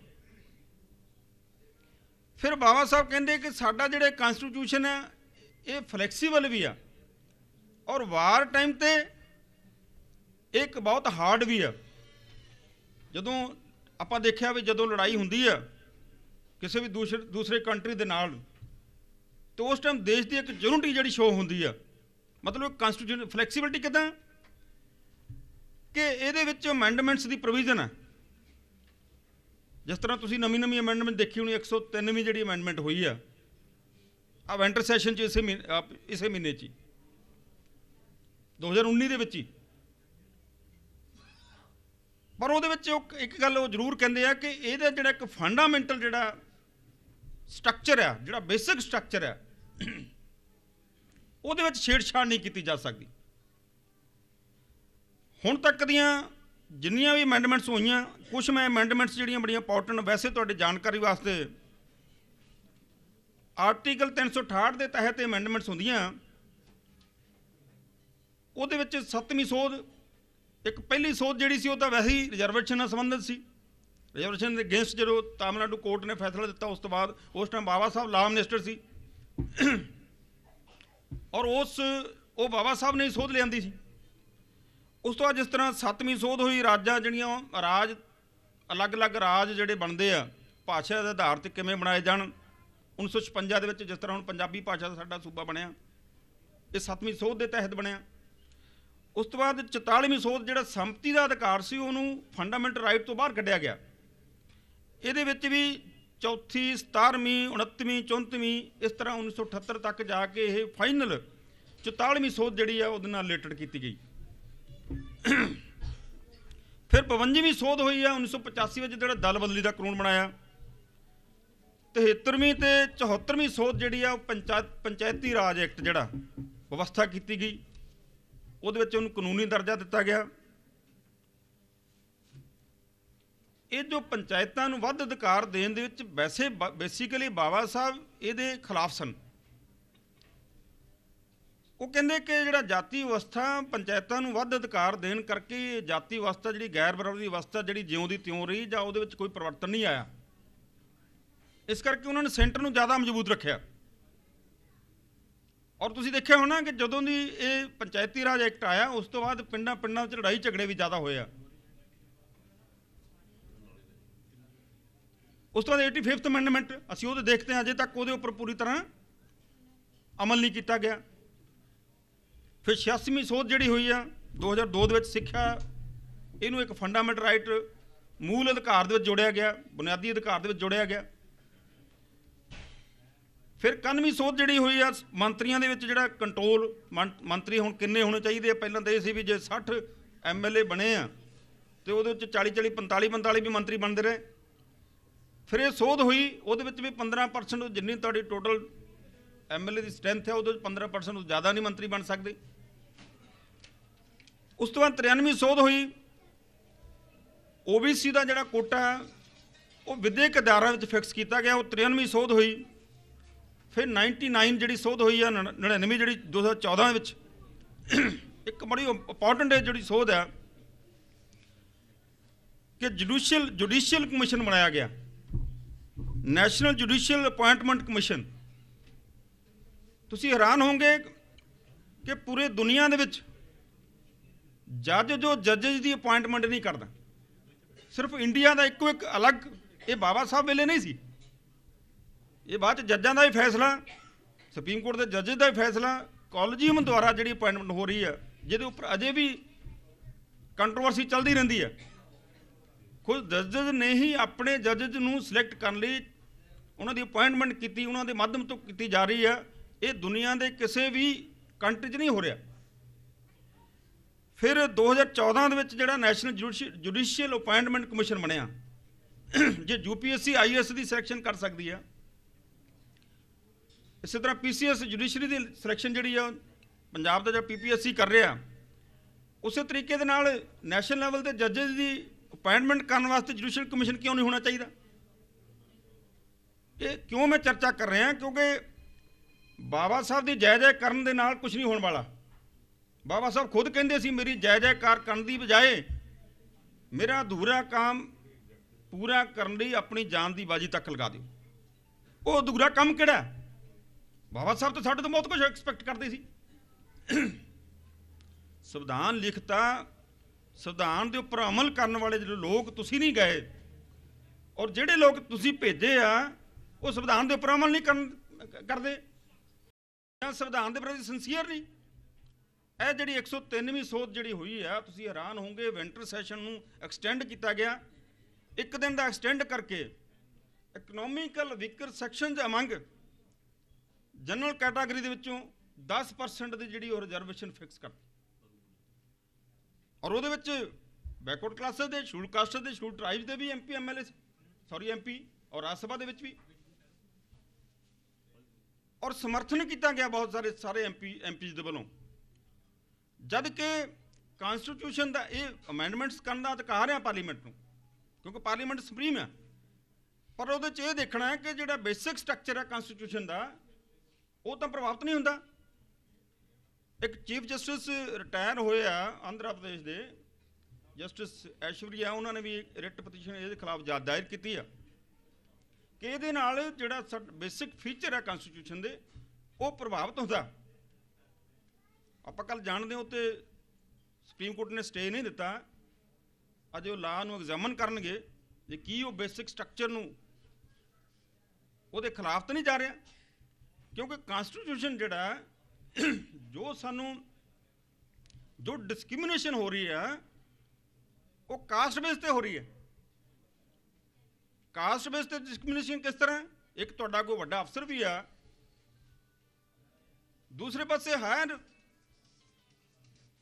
ਫਿਰ ਬਾਬਾ ਸਾਹਿਬ ਕਹਿੰਦੇ ਕਿ ਸਾਡਾ ਜਿਹੜਾ ਕਨਸਟੀਟਿਊਸ਼ਨ ਹੈ ਇਹ ਫਲੈਕਸੀਬਲ ਵੀ ਆ ਔਰ ਵਾਰ ਟਾਈਮ ਤੇ ਇੱਕ ਬਹੁਤ ਹਾਰਡ ਵੀ ਆ। ਜਦੋਂ ਆਪਾਂ ਦੇਖਿਆ ਵੀ ਜਦੋਂ ਲੜਾਈ ਹੁੰਦੀ ਆ ਕਿਸੇ ਵੀ ਦੂਸਰੇ ਕੰਟਰੀ ਦੇ ਨਾਲ, ਤੇ ਉਸ ਟਾਈਮ ਦੇਸ਼ ਦੀ ਇੱਕ ਯੂਨਿਟੀ ਜਿਹੜੀ ਸ਼ੋ ਹੁੰਦੀ ਆ, ਮਤਲਬ ਕਨਸਟੀਟਿਊਸ਼ਨ ਫਲੈਕਸੀਬਿਲਿਟੀ ਕਿੱਦਾਂ ਕਿ ਇਹਦੇ ਵਿੱਚ ਅਮੈਂਡਮੈਂਟਸ ਦੀ ਪ੍ਰੋਵੀਜ਼ਨ ਹੈ। ਜਿਸ ਤਰ੍ਹਾਂ ਤੁਸੀਂ ਨਵੀਂ ਅਮੈਂਡਮੈਂਟ ਦੇਖੀ ਹੋਣੀ, 103ਵੀਂ ਜਿਹੜੀ ਅਮੈਂਡਮੈਂਟ ਹੋਈ ਆ ਵਿੰਟਰ ਸੈਸ਼ਨ 'ਚ ਇਸੇ ਮਹੀਨੇ 'ਚ ਹੀ 2019 ਦੇ ਵਿੱਚ ਹੀ, ਪਰ ਉਹਦੇ ਵਿੱਚ ਉਹ ਇੱਕ ਗੱਲ ਉਹ ਜ਼ਰੂਰ ਕਹਿੰਦੇ ਆ ਕਿ ਇਹਦਾ ਜਿਹੜਾ ਇੱਕ ਫੰਡਾਮੈਂਟਲ ਜਿਹੜਾ ਸਟਰਕਚਰ ਆ, ਜਿਹੜਾ ਬੇਸਿਕ ਸਟਰਕਚਰ ਆ, ਉਹਦੇ ਵਿੱਚ ਛੇੜਛਾੜ ਨਹੀਂ ਕੀਤੀ ਜਾ ਸਕਦੀ। ਹੁਣ ਤੱਕ ਦੀਆਂ ਜਿੰਨੀਆਂ ਵੀ ਅਮੈਂਡਮੈਂਟਸ ਹੋਈਆਂ, ਕੁਛ ਮੈਂ ਅਮੈਂਡਮੈਂਟਸ ਜਿਹੜੀਆਂ ਬੜੀਆਂ ਇੰਪੋਰਟੈਂਟ ਵੈਸੇ ਤੁਹਾਡੀ ਜਾਣਕਾਰੀ ਵਾਸਤੇ, ਆਰਟੀਕਲ 368 ਦੇ ਤਹਿਤ ਅਮੈਂਡਮੈਂਟਸ ਹੁੰਦੀਆਂ। ਉਹਦੇ ਵਿੱਚ 7ਵੀਂ ਸੋਧ, ਇੱਕ ਪਹਿਲੀ ਸੋਧ ਜਿਹੜੀ ਸੀ ਉਹ ਤਾਂ ਵੈਸੇ ਹੀ ਰਿਜ਼ਰਵੇਸ਼ਨ ਨਾਲ ਸੰਬੰਧਿਤ ਸੀ। ਰਿਜ਼ਰਵੇਸ਼ਨ ਦੇ ਅਗੇਂਸਟ ਜਦੋਂ ਤਾਮਿਲਨਾਡੂ ਕੋਰਟ ਨੇ ਫੈਸਲਾ ਦਿੱਤਾ, ਉਸ ਤੋਂ ਬਾਅਦ ਉਸ ਟਾਈਮ ਬਾਬਾ ਸਾਹਿਬ ਲਾਅ ਮਿਨਿਸਟਰ ਸੀ ਔਰ ਉਹ ਬਾਬਾ ਸਾਹਿਬ ਨੇ ਸੋਧ ਲਿਆਂਦੀ ਸੀ। ਉਸ ਤੋਂ ਬਾਅਦ ਜਿਸ ਤਰ੍ਹਾਂ 7ਵੀਂ ਸੋਧ ਹੋਈ, ਰਾਜਾਂ ਜਿਹੜੀਆਂ ਰਾਜ ਅਲੱਗ-ਅਲੱਗ ਰਾਜ ਜਿਹੜੇ ਬਣਦੇ ਆ, ਭਾਸ਼ਾ ਦੇ ਆਧਾਰ 'ਤੇ ਕਿਵੇਂ ਬਣਾਏ ਜਾਣ। 1956 ਦੇ ਵਿੱਚ ਜਿਸ ਤਰ੍ਹਾਂ ਹੁਣ ਪੰਜਾਬੀ ਭਾਸ਼ਾ ਦਾ ਸਾਡਾ ਸੂਬਾ ਬਣਿਆ, ਇਹ 7ਵੀਂ ਸੋਧ ਦੇ ਤਹਿਤ ਬਣਿਆ। ਉਸ ਤੋਂ ਬਾਅਦ 44ਵੀਂ ਸੋਧ ਜਿਹੜਾ ਸੰਮਤੀ ਦਾ ਅਧਿਕਾਰ ਸੀ, ਉਹਨੂੰ ਫੰਡਾਮੈਂਟਲ ਰਾਈਟ ਤੋਂ ਬਾਹਰ ਕੱਢਿਆ ਗਿਆ। ਇਹਦੇ ਵਿੱਚ ਵੀ 4, 17ਵੀਂ, 29ਵੀਂ, 34ਵੀਂ, ਇਸ ਤਰ੍ਹਾਂ 1978 ਤੱਕ ਜਾ ਕੇ ਇਹ ਫਾਈਨਲ 44ਵੀਂ ਸੋਧ ਜਿਹੜੀ ਆ ਉਹਦੇ ਨਾਲ ਰਿਲੇਟਡ ਕੀਤੀ ਗਈ। ਫਿਰ 52ਵੀਂ ਸੋਧ ਹੋਈ ਆ 1985 ਵਿੱਚ, ਜਿਹੜਾ ਦਲ ਬਦਲੀ ਦਾ ਕਾਨੂੰਨ ਬਣਾਇਆ। 73ਵੀਂ ਤੇ 74ਵੀਂ ਸੋਧ ਜਿਹੜੀ ਆ ਉਹ ਪੰਚਾਇਤੀ ਰਾਜ ਐਕਟ ਜਿਹੜਾ ਵਿਵਸਥਾ ਕੀਤੀ ਗਈ, ਉਹਦੇ ਵਿੱਚ ਉਹਨੂੰ ਕਾਨੂੰਨੀ ਦਰਜਾ ਦਿੱਤਾ ਗਿਆ। ਇਹ ਜੋ ਪੰਚਾਇਤਾਂ ਨੂੰ ਵੱਧ ਅਧਿਕਾਰ ਦੇਣ ਦੇ ਵਿੱਚ ਵੈਸੇ ਬੇਸਿਕਲੀ ਬਾਬਾ ਸਾਹਿਬ ਇਹਦੇ ਖਿਲਾਫ ਸਨ। ਉਹ ਕਹਿੰਦੇ ਕਿ ਜਿਹੜਾ ਜਾਤੀ ਵਿਵਸਥਾ ਪੰਚਾਇਤਾਂ ਨੂੰ ਵੱਧ ਅਧਿਕਾਰ ਦੇਣ ਕਰਕੇ ਜਾਤੀ ਵਿਵਸਥਾ ਜਿਹੜੀ ਗੈਰ ਬਰਾਬਰੀ ਵਿਵਸਥਾ ਜਿਹੜੀ ਜਿਉਂ ਦੀ ਤਿਉਂ ਰਹੀ, ਜਾਂ ਉਹਦੇ ਵਿੱਚ ਕੋਈ ਪਰਿਵਰਤਨ ਨਹੀਂ ਆਇਆ। ਇਸ ਕਰਕੇ ਉਹਨਾਂ ਨੇ ਸੈਂਟਰ ਨੂੰ ਜ਼ਿਆਦਾ ਮਜ਼ਬੂਤ ਰੱਖਿਆ। ਔਰ ਤੁਸੀਂ ਦੇਖਿਆ ਹੋਣਾ ਕਿ ਜਦੋਂ ਦੀ ਇਹ ਪੰਚਾਇਤੀ ਰਾਜ ਐਕਟ ਆਇਆ, ਉਸ ਤੋਂ ਬਾਅਦ ਪਿੰਡਾਂ 'ਚ ਲੜਾਈ ਝਗੜੇ ਵੀ ਜ਼ਿਆਦਾ ਹੋਏ ਆ। ਉਸ ਤੋਂ ਬਾਅਦ 85th ਅਮੈਂਡਮੈਂਟ ਅਸੀਂ ਉਹਦੇ ਦੇਖਦੇ ਹਾਂ, ਅਜੇ ਤੱਕ ਉਹਦੇ ਉੱਪਰ ਪੂਰੀ ਤਰ੍ਹਾਂ ਅਮਲ ਨਹੀਂ ਕੀਤਾ ਗਿਆ। ਫਿਰ 86ਵੀਂ ਸੋਧ ਜਿਹੜੀ ਹੋਈ ਆ 2002 ਦੇ ਵਿੱਚ, ਸਿੱਖਿਆ ਇਹਨੂੰ ਇੱਕ ਫੰਡਾਮੈਂਟਲ ਰਾਈਟ ਮੂਲ ਅਧਿਕਾਰ ਦੇ ਵਿੱਚ ਜੋੜਿਆ ਗਿਆ, ਬੁਨਿਆਦੀ ਅਧਿਕਾਰ ਦੇ ਵਿੱਚ ਜੋੜਿਆ ਗਿਆ। ਫਿਰ 91ਵੀਂ ਸੋਧ ਜਿਹੜੀ ਹੋਈ ਆ ਮੰਤਰੀਆਂ ਦੇ ਵਿੱਚ ਜਿਹੜਾ ਕੰਟਰੋਲ, ਮੰਤਰੀ ਹੁਣ ਕਿੰਨੇ ਹੋਣੇ ਚਾਹੀਦੇ ਆ। ਪਹਿਲਾਂ ਤਾਂ ਇਹ ਸੀ ਵੀ ਜੇ 60 MLA ਬਣੇ ਆ ਤੇ ਉਹਦੇ ਵਿੱਚ 40, 45 ਵੀ ਮੰਤਰੀ ਬਣਦੇ ਰਹੇ। ਫਿਰ ਇਹ ਸੋਧ ਹੋਈ, ਉਹਦੇ ਵਿੱਚ ਵੀ 15% ਜਿੰਨੀ ਤੁਹਾਡੀ ਟੋਟਲ MLA ਦੀ ਸਟਰੈਂਥ ਹੈ, ਉਹਦੇ ਵਿੱਚ 15% ਤੋਂ ਜ਼ਿਆਦਾ ਨਹੀਂ ਮੰਤਰੀ ਬਣ ਸਕਦੇ। ਉਸ ਤੋਂ ਬਾਅਦ 93ਵੀਂ ਸੋਧ ਹੋਈ, OBC ਦਾ ਜਿਹੜਾ ਕੋਟਾ ਉਹ ਵਿਦਿਅਕ ਅਦਾਰਿਆਂ ਵਿੱਚ ਫਿਕਸ ਕੀਤਾ ਗਿਆ, ਉਹ 93ਵੀਂ ਸੋਧ ਹੋਈ। ਫਿਰ 99 ਜਿਹੜੀ ਸੋਧ ਹੋਈ ਆ, 99 ਜਿਹੜੀ 2014 ਵਿੱਚ, ਇੱਕ ਬੜੀ ਇੰਪੋਰਟੈਂਟ ਜਿਹੜੀ ਸੋਧ ਹੈ ਕਿ ਜੁਡੀਸ਼ੀਅਲ ਕਮਿਸ਼ਨ ਬਣਾਇਆ ਗਿਆ, ਨੈਸ਼ਨਲ ਜੁਡੀਸ਼ੀਅਲ ਅਪਾਇੰਟਮੈਂਟ ਕਮਿਸ਼ਨ। ਤੁਸੀਂ ਹੈਰਾਨ ਹੋਵੋਗੇ ਕਿ ਪੂਰੇ ਦੁਨੀਆ ਦੇ ਵਿੱਚ ਜੱਜ ਜੋ ਜੱਜਿਸ ਦੀ ਅਪਾਇੰਟਮੈਂਟ ਨਹੀਂ ਕਰਦਾ, ਸਿਰਫ ਇੰਡੀਆ ਦਾ ਇੱਕੋ ਇੱਕ ਅਲੱਗ, ਇਹ ਬਾਬਾ ਸਾਹਿਬ ਵੇਲੇ ਨਹੀਂ ਸੀ, ਇਹ ਬਾਅਦ 'ਚ ਜੱਜਾਂ ਦਾ ਹੀ ਫੈਸਲਾ, ਸੁਪਰੀਮ ਕੋਰਟ ਦੇ ਜੱਜਿਸ ਦਾ ਹੀ ਫੈਸਲਾ, ਕਾਲਜੀਅਮ ਦੁਆਰਾ ਜਿਹੜੀ ਅਪਾਇੰਟਮੈਂਟ ਹੋ ਰਹੀ ਹੈ, ਜਿਹਦੇ ਉੱਪਰ ਅਜੇ ਵੀ ਕੰਟਰੋਵਰਸੀ ਚੱਲਦੀ ਰਹਿੰਦੀ ਹੈ। ਖੁਦ ਜੱਜਿਸ ਨੇ ਹੀ ਆਪਣੇ ਜੱਜਿਸ ਨੂੰ ਸਿਲੈਕਟ ਕਰਨ ਲਈ ਉਹਨਾਂ ਦੀ ਅਪਾਇੰਟਮੈਂਟ ਕੀਤੀ, ਉਹਨਾਂ ਦੇ ਮਾਧਿਅਮ ਤੋਂ ਕੀਤੀ ਜਾ ਰਹੀ ਹੈ। ਇਹ ਦੁਨੀਆ ਦੇ ਕਿਸੇ ਵੀ ਕੰਟਰੀ 'ਚ ਨਹੀਂ ਹੋ ਰਿਹਾ। ਫਿਰ 2014 ਦੇ ਵਿੱਚ ਜਿਹੜਾ ਨੈਸ਼ਨਲ ਜੁਡੀਸ਼ੀਅਲ ਅਪਾਇੰਟਮੈਂਟ ਕਮਿਸ਼ਨ ਬਣਿਆ, ਜੇ UPSC IAS ਦੀ ਸਿਲੈਕਸ਼ਨ ਕਰ ਸਕਦੀ ਆ, ਇਸੇ ਤਰ੍ਹਾਂ PCS ਜੁਡੀਸ਼ਰੀ ਦੀ ਸਿਲੈਕਸ਼ਨ ਜਿਹੜੀ ਆ ਪੰਜਾਬ ਦਾ ਜਿਹੜਾ PPSC ਕਰ ਰਿਹਾ, ਉਸੇ ਤਰੀਕੇ ਦੇ ਨਾਲ ਨੈਸ਼ਨਲ ਲੈਵਲ ਤੇ ਜੱਜਿਸ ਦੀ ਅਪਾਇੰਟਮੈਂਟ ਕਰਨ ਵਾਸਤੇ ਜੁਡੀਸ਼ੀਅਲ ਕਮਿਸ਼ਨ ਕਿਉਂ ਨਹੀਂ ਹੋਣਾ ਚਾਹੀਦਾ। ਇਹ ਕਿਉਂ ਮੈਂ ਚਰਚਾ ਕਰ ਰਿਹਾ, ਕਿਉਂਕਿ ਬਾਬਾ ਸਾਹਿਬ ਦੀ ਜੈ ਜੈ ਕਰਨ ਦੇ ਨਾਲ ਕੁਝ ਨਹੀਂ ਹੋਣ ਵਾਲਾ। ਬਾਬਾ ਸਾਹਿਬ ਖੁਦ ਕਹਿੰਦੇ ਸੀ, ਮੇਰੀ ਜੈ ਜੈਕਾਰ ਕਰਨ ਦੀ ਬਜਾਏ ਮੇਰਾ ਅਧੂਰਾ ਕੰਮ ਪੂਰਾ ਕਰਨ ਲਈ ਆਪਣੀ ਜਾਨ ਦੀ ਬਾਜੀ ਤੱਕ ਲਗਾ ਦਿਓ। ਉਹ ਅਧੂਰਾ ਕੰਮ ਕਿਹੜਾ? ਬਾਬਾ ਸਾਹਿਬ ਤਾਂ ਸਾਡੇ ਤੋਂ ਬਹੁਤ ਕੁਝ ਐਕਸਪੈਕਟ ਕਰਦੇ ਸੀ। ਸੰਵਿਧਾਨ ਲਿਖਤਾ, ਸੰਵਿਧਾਨ ਦੇ ਉੱਪਰ ਅਮਲ ਕਰਨ ਵਾਲੇ ਜਿਹੜੇ ਲੋਕ ਤੁਸੀਂ ਨਹੀਂ ਗਏ, ਔਰ ਜਿਹੜੇ ਲੋਕ ਤੁਸੀਂ ਭੇਜੇ ਆ ਉਹ ਸੰਵਿਧਾਨ ਦੇ ਉੱਪਰ ਅਮਲ ਨਹੀਂ ਕਰਦੇ, ਜਾਂ ਸੰਵਿਧਾਨ ਦੇ ਪ੍ਰਤੀ ਸਿੰਸੀਅਰ ਨਹੀਂ। ਇਹ ਜਿਹੜੀ 103ਵੀਂ ਸੋਧ ਜਿਹੜੀ ਹੋਈ ਆ, ਤੁਸੀਂ ਹੈਰਾਨ ਹੋਵੋਗੇ, ਵਿੰਟਰ ਸੈਸ਼ਨ ਨੂੰ ਐਕਸਟੈਂਡ ਕੀਤਾ ਗਿਆ, ਇੱਕ ਦਿਨ ਦਾ ਐਕਸਟੈਂਡ ਕਰਕੇ economical weaker sections among general category ਦੇ ਵਿੱਚੋਂ 10% ਦੀ ਜਿਹੜੀ ਉਹ ਰਿਜ਼ਰਵੇਸ਼ਨ ਫਿਕਸ ਕਰਤੀ। ਔਰ ਉਹਦੇ ਵਿੱਚ ਬੈਕਵਰਡ ਕਲਾਸਿਸ ਦੇ, ਸ਼ਡਿਊਲ ਕਾਸਟ ਦੇ, ਸ਼ਡਿਊਲ ਟ੍ਰਾਈਬਸ ਦੇ ਵੀ MP MLA ਸੌਰੀ MP ਔਰ ਰਾਜ ਸਭਾ ਦੇ ਵਿੱਚ ਵੀ, ਔਰ ਸਮਰਥਨ ਕੀਤਾ ਗਿਆ ਬਹੁਤ ਸਾਰੇ MPs ਦੇ ਵੱਲੋਂ। ਜਦ ਕਿ ਕਾਨਸਟੀਟਿਊਸ਼ਨ ਦਾ ਇਹ ਅਮੈਂਡਮੈਂਟਸ ਕਰਨ ਦਾ ਅਧਿਕਾਰ ਹੈ ਪਾਰਲੀਮੈਂਟ ਨੂੰ, ਕਿਉਂਕਿ ਪਾਰਲੀਮੈਂਟ ਸੁਪਰੀਮ ਹੈ, ਪਰ ਉਹਦੇ 'ਚ ਇਹ ਦੇਖਣਾ ਹੈ ਕਿ ਜਿਹੜਾ ਬੇਸਿਕ ਸਟਰਕਚਰ ਹੈ ਕਾਨਸਟੀਟਿਊਸ਼ਨ ਦਾ ਉਹ ਤਾਂ ਪ੍ਰਭਾਵਿਤ ਨਹੀਂ ਹੁੰਦਾ। ਇੱਕ ਚੀਫ ਜਸਟਿਸ ਰਿਟਾਇਰ ਹੋਏ ਆ ਆਂਧਰਾ ਪ੍ਰਦੇਸ਼ ਦੇ, ਜਸਟਿਸ ਐਸ਼ਵਰੀਆ, ਉਹਨਾਂ ਨੇ ਵੀ ਰਿਟ ਪਟੀਸ਼ਨ ਇਹਦੇ ਖਿਲਾਫ ਦਾਇਰ ਕੀਤੀ ਆ ਕਿ ਇਹਦੇ ਨਾਲ ਜਿਹੜਾ ਬੇਸਿਕ ਫੀਚਰ ਹੈ ਕਾਨਸਟੀਟਿਊਸ਼ਨ ਦੇ ਉਹ ਪ੍ਰਭਾਵਿਤ ਹੁੰਦਾ। ਆਪਾਂ ਕੱਲ੍ਹ ਜਾਣਦੇ ਹਾਂ ਉੱਤੇ ਸੁਪਰੀਮ ਕੋਰਟ ਨੇ ਸਟੇ ਨਹੀਂ ਦਿੱਤਾ, ਅਜੇ ਉਹ ਲਾਅ ਨੂੰ ਐਗਜ਼ਾਮਨ ਕਰਨਗੇ ਜੇ ਕੀ ਉਹ ਬੇਸਿਕ ਸਟਰਕਚਰ ਨੂੰ ਉਹਦੇ ਖਿਲਾਫ ਤਾਂ ਨਹੀਂ ਜਾ ਰਿਹਾ, ਕਿਉਂਕਿ ਕਾਨਸਟੀਟਿਊਸ਼ਨ ਜਿਹੜਾ ਜੋ ਡਿਸਕ੍ਰਿਮੀਨੇਸ਼ਨ ਹੋ ਰਹੀ ਹੈ ਉਹ ਕਾਸਟ ਬੇਸ ਤੇ ਹੋ ਰਹੀ ਹੈ। ਕਾਸਟ ਬੇਸ ਤੇ ਡਿਸਕ੍ਰਿਮੀਨੇਸ਼ਨ ਕਿਸ ਤਰ੍ਹਾਂ? ਇੱਕ ਤੁਹਾਡਾ ਕੋਈ ਵੱਡਾ ਅਫਸਰ ਵੀ ਆ, ਦੂਸਰੇ ਪਾਸੇ ਹਾਇਰ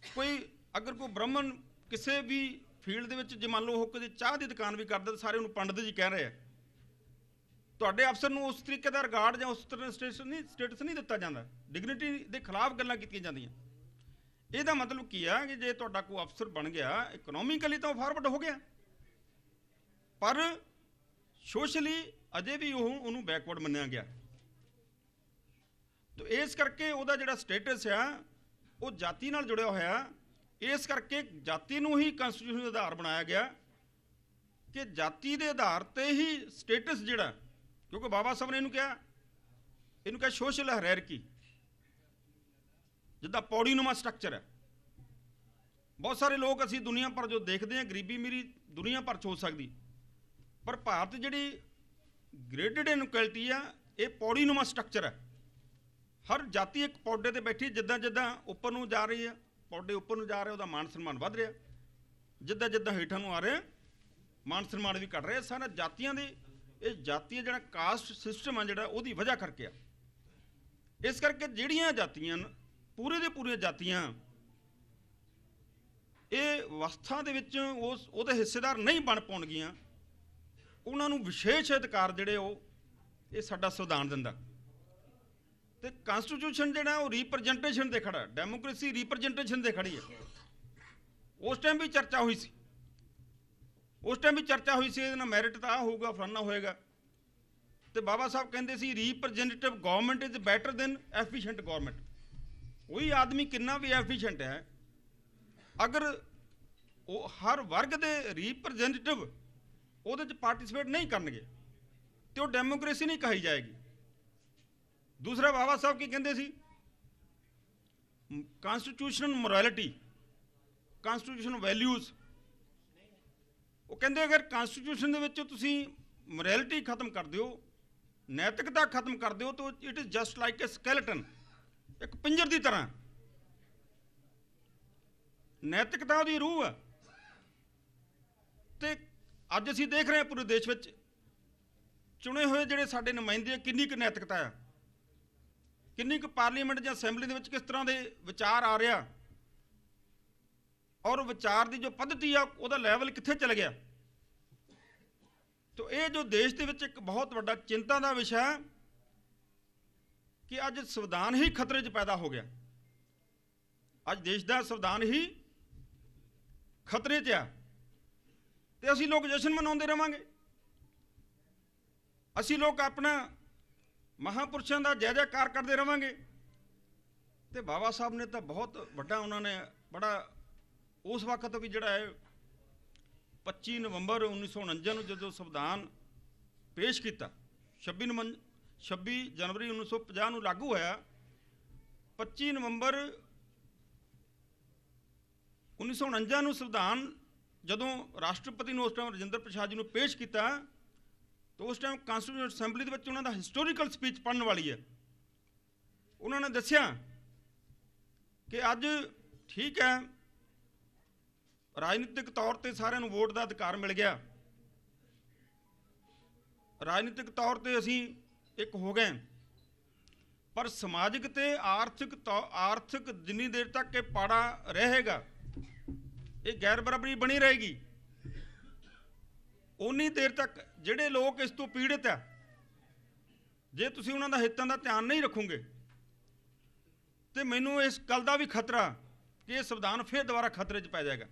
ਕੋਈ ਅਗਰ ਕੋਈ ਬ੍ਰਾਹਮਣ ਕਿਸੇ ਵੀ ਫੀਲਡ ਦੇ ਵਿੱਚ, ਜੇ ਮੰਨ ਲਓ ਉਹ ਕਦੇ ਚਾਹ ਦੀ ਦੁਕਾਨ ਵੀ ਕਰਦਾ ਤਾਂ ਸਾਰੇ ਉਹਨੂੰ ਪੰਡਤ ਜੀ ਕਹਿ ਰਹੇ ਆ, ਤੁਹਾਡੇ ਅਫਸਰ ਨੂੰ ਉਸ ਤਰੀਕੇ ਦਾ ਰਿਗਾਰਡ ਜਾਂ ਉਸ ਤਰ੍ਹਾਂ ਸਟੇਟਸ ਨਹੀਂ ਦਿੱਤਾ ਜਾਂਦਾ, ਡਿਗਨਿਟੀ ਦੇ ਖਿਲਾਫ ਗੱਲਾਂ ਕੀਤੀਆਂ ਜਾਂਦੀਆਂ। ਇਹਦਾ ਮਤਲਬ ਕੀ ਆ ਕਿ ਜੇ ਤੁਹਾਡਾ ਕੋਈ ਅਫਸਰ ਬਣ ਗਿਆ ਇਕਨੋਮਿਕਲੀ ਤਾਂ ਉਹ ਫਾਰਵਰਡ ਹੋ ਗਿਆ, ਪਰ ਸੋਸ਼ਲੀ ਅਜੇ ਵੀ ਉਹਨੂੰ ਬੈਕਵਰਡ ਮੰਨਿਆ ਗਿਆ। ਤਾਂ ਇਸ ਕਰਕੇ ਉਹਦਾ ਜਿਹੜਾ ਸਟੇਟਸ ਆ ਉਹ ਜਾਤੀ ਨਾਲ ਜੁੜਿਆ ਹੋਇਆ, ਇਸ ਕਰਕੇ ਜਾਤੀ ਨੂੰ ਹੀ ਕਾਨਸਟੀਟਿਊਸ਼ਨ ਦਾ ਆਧਾਰ ਬਣਾਇਆ ਗਿਆ ਕਿ ਜਾਤੀ ਦੇ ਆਧਾਰ ਤੇ ਹੀ ਸਟੇਟਸ ਜਿਹੜਾ, ਕਿਉਂਕਿ ਬਾਬਾ ਸਾਹਿਬ ਨੇ ਇਹਨੂੰ ਕਿਹਾ ਸੋਸ਼ਲ ਹਾਇਰਾਰਕੀ, ਜਿੱਦਾਂ ਪੌੜੀਨੁਮਾ ਸਟਰਕਚਰ ਹੈ। ਬਹੁਤ ਸਾਰੇ ਲੋਕ ਅਸੀਂ ਦੁਨੀਆ ਭਰ ਜੋ ਦੇਖਦੇ ਹਾਂ, ਗਰੀਬੀ ਮੇਰੀ ਦੁਨੀਆ ਭਰ 'ਚ ਹੋ ਸਕਦੀ, ਪਰ ਭਾਰਤ ਜਿਹੜੀ ਗ੍ਰੇਡਡ ਇਨਕੁਐਲਿਟੀ ਆ ਇਹ ਪੌੜੀਨੁਮਾ ਸਟਰਕਚਰ ਹੈ। ਹਰ ਜਾਤੀ ਇੱਕ ਪੌੜੇ ਤੇ ਬੈਠੀ, ਜਿੱਦਾਂ ਜਿੱਦਾਂ ਉੱਪਰ ਨੂੰ ਜਾ ਰਹੀ ਹੈ, ਪੌੜੇ ਉੱਪਰ ਨੂੰ ਜਾ ਰਿਹਾ, ਉਹਦਾ ਮਾਨ ਸਨਮਾਨ ਵੱਧ ਰਿਹਾ, ਜਿੱਦਾਂ ਜਿੱਦਾਂ ਹੇਠਾਂ ਨੂੰ ਆ ਰਿਹਾ ਮਾਨ ਸਨਮਾਨ ਵੀ ਘਟ ਰਿਹਾ। ਸਾਰਾ ਜਾਤੀਆਂ ਦੇ ਇਹ ਜਾਤੀ ਜਿਹੜਾ ਕਾਸਟ ਸਿਸਟਮ ਆ ਜਿਹੜਾ ਉਹਦੀ ਵਜ੍ਹਾ ਕਰਕੇ ਆ। ਇਸ ਕਰਕੇ ਜਿਹੜੀਆਂ ਜਾਤੀਆਂ ਪੂਰੇ ਦੇ ਪੂਰੀਆਂ ਜਾਤੀਆਂ ਇਹ ਅਵਸਥਾ ਦੇ ਵਿੱਚ ਉਹਦੇ ਹਿੱਸੇਦਾਰ ਨਹੀਂ ਬਣ ਪਾਉਣਗੀਆਂ, ਉਹਨਾਂ ਨੂੰ ਵਿਸ਼ੇਸ਼ ਅਧਿਕਾਰ ਜਿਹੜੇ ਇਹ ਸਾਡਾ ਸੰਵਿਧਾਨ ਦਿੰਦਾ। ਤੇ ਕਾਨਸਟੀਟਿਊਸ਼ਨ ਜਿਹੜਾ ਉਹ ਰੀਪ੍ਰਜੈਂਟੇਸ਼ਨ ਤੇ ਖੜਾ, ਡੈਮੋਕ੍ਰੇਸੀ ਰੀਪ੍ਰਜੈਂਟੇਸ਼ਨ ਤੇ ਖੜੀ ਹੈ। ਉਸ ਟਾਈਮ ਵੀ ਚਰਚਾ ਹੋਈ ਸੀ, ਇਹਦੇ ਨਾਲ ਮੈਰਿਟ ਤਾਂ ਹੋਊਗਾ, ਫਲਾਨਾ ਹੋਏਗਾ, ਤੇ ਬਾਬਾ ਸਾਹਿਬ ਕਹਿੰਦੇ ਸੀ representative government is better than efficient government. ਉਹੀ ਆਦਮੀ ਕਿੰਨਾ ਵੀ ਐਫੀਸ਼ੀਐਂਟ ਹੈ, ਅਗਰ ਉਹ ਹਰ ਵਰਗ ਦੇ ਰੀਪ੍ਰਜੈਂਟੇਟਿਵ ਉਹਦੇ 'ਚ ਪਾਰਟੀਸਪੇਟ ਨਹੀਂ ਕਰਨਗੇ ਤੇ ਉਹ ਡੈਮੋਕ੍ਰੇਸੀ ਨਹੀਂ ਕਹੀ ਜਾਏਗੀ। ਦੂਸਰਾ ਬਾਬਾ ਸਾਹਿਬ ਕੀ ਕਹਿੰਦੇ ਸੀ? ਕਾਨਸਟੀਟਿਊਸ਼ਨਲ ਮੋਰੈਲਿਟੀ, ਕਾਨਸਟੀਟਿਊਸ਼ਨਲ ਵੈਲਿਊਜ਼। ਉਹ ਕਹਿੰਦੇ ਅਗਰ ਕਾਨਸਟੀਟਿਊਸ਼ਨ ਦੇ ਵਿੱਚ ਤੁਸੀਂ ਮੋਰੈਲਿਟੀ ਖਤਮ ਕਰ ਦਿਓ, ਨੈਤਿਕਤਾ ਖਤਮ ਕਰ ਦਿਓ, ਤਾਂ it is just like A skeleton, ਇੱਕ ਪਿੰਜਰ ਦੀ ਤਰ੍ਹਾਂ। ਨੈਤਿਕਤਾ ਉਹਦੀ ਰੂਹ ਹੈ। ਤੇ ਅੱਜ ਅਸੀਂ ਦੇਖ ਰਹੇ ਹਾਂ ਪੂਰੇ ਦੇਸ਼ ਵਿੱਚ ਚੁਣੇ ਹੋਏ ਜਿਹੜੇ ਸਾਡੇ ਨੁਮਾਇੰਦੇ, ਕਿੰਨੀ ਕੁ ਨੈਤਿਕਤਾ ਆ, ਕਿੰਨੀ ਕੁ ਪਾਰਲੀਮੈਂਟ ਜਾਂ ਅਸੈਂਬਲੀ ਦੇ ਵਿੱਚ ਕਿਸ ਤਰ੍ਹਾਂ ਦੇ ਵਿਚਾਰ ਆ ਰਿਹਾ, ਔਰ ਵਿਚਾਰ ਦੀ ਜੋ ਪੱਧਤੀ ਆ ਉਹਦਾ ਲੈਵਲ ਕਿੱਥੇ ਚਲ ਗਿਆ। ਤੋ ਇਹ ਜੋ ਦੇਸ਼ ਦੇ ਵਿੱਚ ਇੱਕ ਬਹੁਤ ਵੱਡਾ ਚਿੰਤਾ ਦਾ ਵਿਸ਼ਾ ਹੈ ਕਿ ਅੱਜ ਸੰਵਿਧਾਨ ਹੀ ਖਤਰੇ 'ਚ ਪੈਦਾ ਹੋ ਗਿਆ। ਅੱਜ ਦੇਸ਼ ਦਾ ਸੰਵਿਧਾਨ ਹੀ ਖਤਰੇ 'ਚ ਆ ਤੇ ਅਸੀਂ ਲੋਕ ਜਸ਼ਨ ਮਨਾਉਂਦੇ ਰਵਾਂਗੇ। ਅਸੀਂ ਲੋਕ ਆਪਣਾ ਮਹਾਂਪੁਰਸ਼ਾਂ ਦਾ ਜੈ ਜੈਕਾਰ ਕਰਦੇ ਰਵਾਂਗੇ। ਤੇ ਬਾਬਾ ਸਾਹਿਬ ਨੇ ਤਾਂ ਬਹੁਤ ਵੱਡਾ, ਉਹਨਾਂ ਨੇ ਬੜਾ ਉਸ ਵਕਤ ਵੀ ਜਿਹੜਾ ਹੈ 25 ਨਵੰਬਰ 1949 ਨੂੰ ਜਦੋਂ ਸੰਵਿਧਾਨ ਪੇਸ਼ ਕੀਤਾ, 26 ਜਨਵਰੀ 1950 ਨੂੰ ਲਾਗੂ ਹੋਇਆ। 25 ਨਵੰਬਰ 1949 ਨੂੰ ਸੰਵਿਧਾਨ ਜਦੋਂ ਰਾਸ਼ਟਰਪਤੀ ਨੂੰ ਉਸ ਟਾਈਮ ਰਾਜਿੰਦਰ ਪ੍ਰਸਾਦ ਜੀ ਨੂੰ ਪੇਸ਼ ਕੀਤਾ, ਤਾਂ ਉਸ ਟਾਈਮ ਕਾਂਸਟੀਟਿਊਸ਼ਨ ਅਸੈਂਬਲੀ ਦੇ ਵਿੱਚ ਉਹਨਾਂ ਦਾ ਹਿਸਟੋਰੀਕਲ ਸਪੀਚ ਪੜ੍ਹਨ ਵਾਲੀ ਹੈ। ਉਹਨਾਂ ਨੇ ਦੱਸਿਆ ਕਿ ਅੱਜ ਠੀਕ ਹੈ, ਰਾਜਨੀਤਿਕ ਤੌਰ ਤੇ ਸਾਰਿਆਂ ਨੂੰ ਵੋਟ ਦਾ ਅਧਿਕਾਰ ਮਿਲ ਗਿਆ, ਰਾਜਨੀਤਿਕ ਤੌਰ ਤੇ ਅਸੀਂ ਇੱਕ ਹੋ ਗਏ, ਪਰ ਸਮਾਜਿਕ ਤੇ ਆਰਥਿਕ ਜਿੰਨੀ ਦੇਰ ਤੱਕ ਇਹ ਪਾੜਾ ਰਹੇਗਾ, ਇਹ ਗੈਰ ਬਰਾਬਰੀ ਬਣੀ ਰਹੇਗੀ। ਉਨੀ ਦੇਰ ਤੱਕ ਜਿਹੜੇ ਲੋਕ ਇਸ ਤੋਂ ਪੀੜਿਤ ਆ, ਜੇ ਤੁਸੀਂ ਉਹਨਾਂ ਦਾ ਹਿੱਤਾਂ ਦਾ ਧਿਆਨ ਨਹੀਂ ਰੱਖੋਗੇ ਤੇ ਮੈਨੂੰ ਇਸ ਗੱਲ ਦਾ ਵੀ ਖਤਰਾ ਕਿ ਇਹ ਸੰਵਿਧਾਨ ਫਿਰ ਦੁਬਾਰਾ ਖਤਰੇ 'ਚ ਪੈ ਜਾਏਗਾ।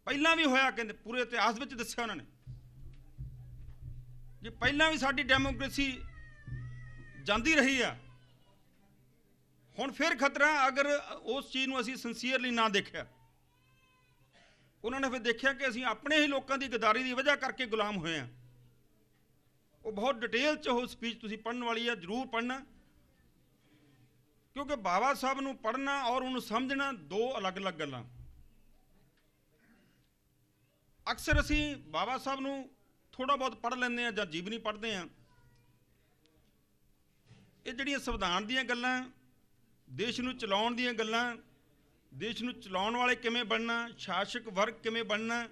ਪਹਿਲਾਂ ਵੀ ਹੋਇਆ, ਕਹਿੰਦੇ ਪੂਰੇ ਇਤਿਹਾਸ ਵਿੱਚ ਦੱਸਿਆ ਉਹਨਾਂ ਨੇ ਕਿ ਪਹਿਲਾਂ ਵੀ ਸਾਡੀ ਡੈਮੋਕ੍ਰੇਸੀ ਜਾਂਦੀ ਰਹੀ ਆ, ਹੁਣ ਫਿਰ ਖਤਰਾ ਅਗਰ ਉਸ ਚੀਜ਼ ਨੂੰ ਅਸੀਂ ਸਿੰਸੀਅਰਲੀ ਨਾ ਦੇਖਿਆ। ਉਹਨਾਂ ਨੇ ਫਿਰ ਦੇਖਿਆ ਕਿ ਅਸੀਂ ਆਪਣੇ ਹੀ ਲੋਕਾਂ ਦੀ ਗਦਾਰੀ ਦੀ ਵਜ੍ਹਾ ਕਰਕੇ ਗੁਲਾਮ ਹੋਏ ਆ। ਉਹ ਬਹੁਤ ਡਿਟੇਲ 'ਚ ਉਹ ਸਪੀਚ ਤੁਸੀਂ ਪੜ੍ਹਨ ਵਾਲੀ ਆ, ਜ਼ਰੂਰ ਪੜ੍ਹਨਾ, ਕਿਉਂਕਿ ਬਾਬਾ ਸਾਹਿਬ ਨੂੰ ਪੜ੍ਹਨਾ ਔਰ ਉਹਨੂੰ ਸਮਝਣਾ ਦੋ ਅਲੱਗ-ਅਲੱਗ ਗੱਲਾਂ। ਅਕਸਰ ਅਸੀਂ ਬਾਬਾ ਸਾਹਿਬ ਨੂੰ ਥੋੜ੍ਹਾ ਬਹੁਤ ਪੜ੍ਹ ਲੈਂਦੇ ਹਾਂ ਜਾਂ ਜੀਵਨੀ ਪੜ੍ਹਦੇ ਹਾਂ। ਇਹ ਜਿਹੜੀਆਂ ਸੰਵਿਧਾਨ ਦੀਆਂ ਗੱਲਾਂ, ਦੇਸ਼ ਨੂੰ ਚਲਾਉਣ ਦੀਆਂ ਗੱਲਾਂ, ਦੇਸ਼ ਨੂੰ ਚਲਾਉਣ ਵਾਲੇ ਕਿਵੇਂ ਬਣਨਾ, ਸ਼ਾਸਕ ਵਰਗ ਕਿਵੇਂ ਬਣਨਾ,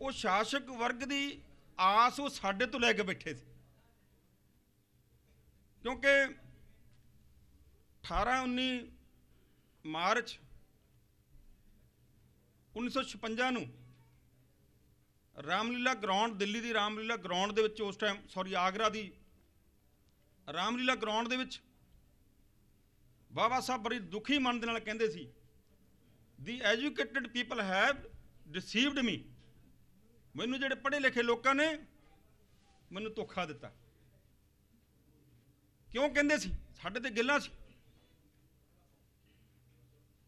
ਉਹ ਸ਼ਾਸਕ ਵਰਗ ਦੀ ਆਸ ਉਹ ਸਾਡੇ ਤੋਂ ਲੈ ਕੇ ਬੈਠੇ ਸੀ। ਕਿਉਂਕਿ 18-19 ਮਾਰਚ 1956 ਨੂੰ ਰਾਮਲੀਲਾ ਗਰਾਊਂਡ, ਦਿੱਲੀ ਦੀ ਰਾਮਲੀਲਾ ਗਰਾਊਂਡ ਦੇ ਵਿੱਚ, ਉਸ ਟਾਈਮ ਆਗਰਾ ਦੀ ਰਾਮਲੀਲਾ ਗਰਾਊਂਡ ਦੇ ਵਿੱਚ ਬਾਬਾ ਸਾਹਿਬ ਬੜੀ ਦੁਖੀ ਮਨ ਦੇ ਨਾਲ ਕਹਿੰਦੇ ਸੀ, ਦੀ ਐਜੂਕੇਟਡ ਪੀਪਲ ਹੈਵ ਡਿਸੀਵਡ ਮੀ, ਮੈਨੂੰ ਜਿਹੜੇ ਪੜ੍ਹੇ ਲਿਖੇ ਲੋਕਾਂ ਨੇ ਮੈਨੂੰ ਧੋਖਾ ਦਿੱਤਾ। ਕਿਉਂ ਕਹਿੰਦੇ ਸੀ? ਸਾਡੇ ਤੇ ਗਿੱਲਾ ਸੀ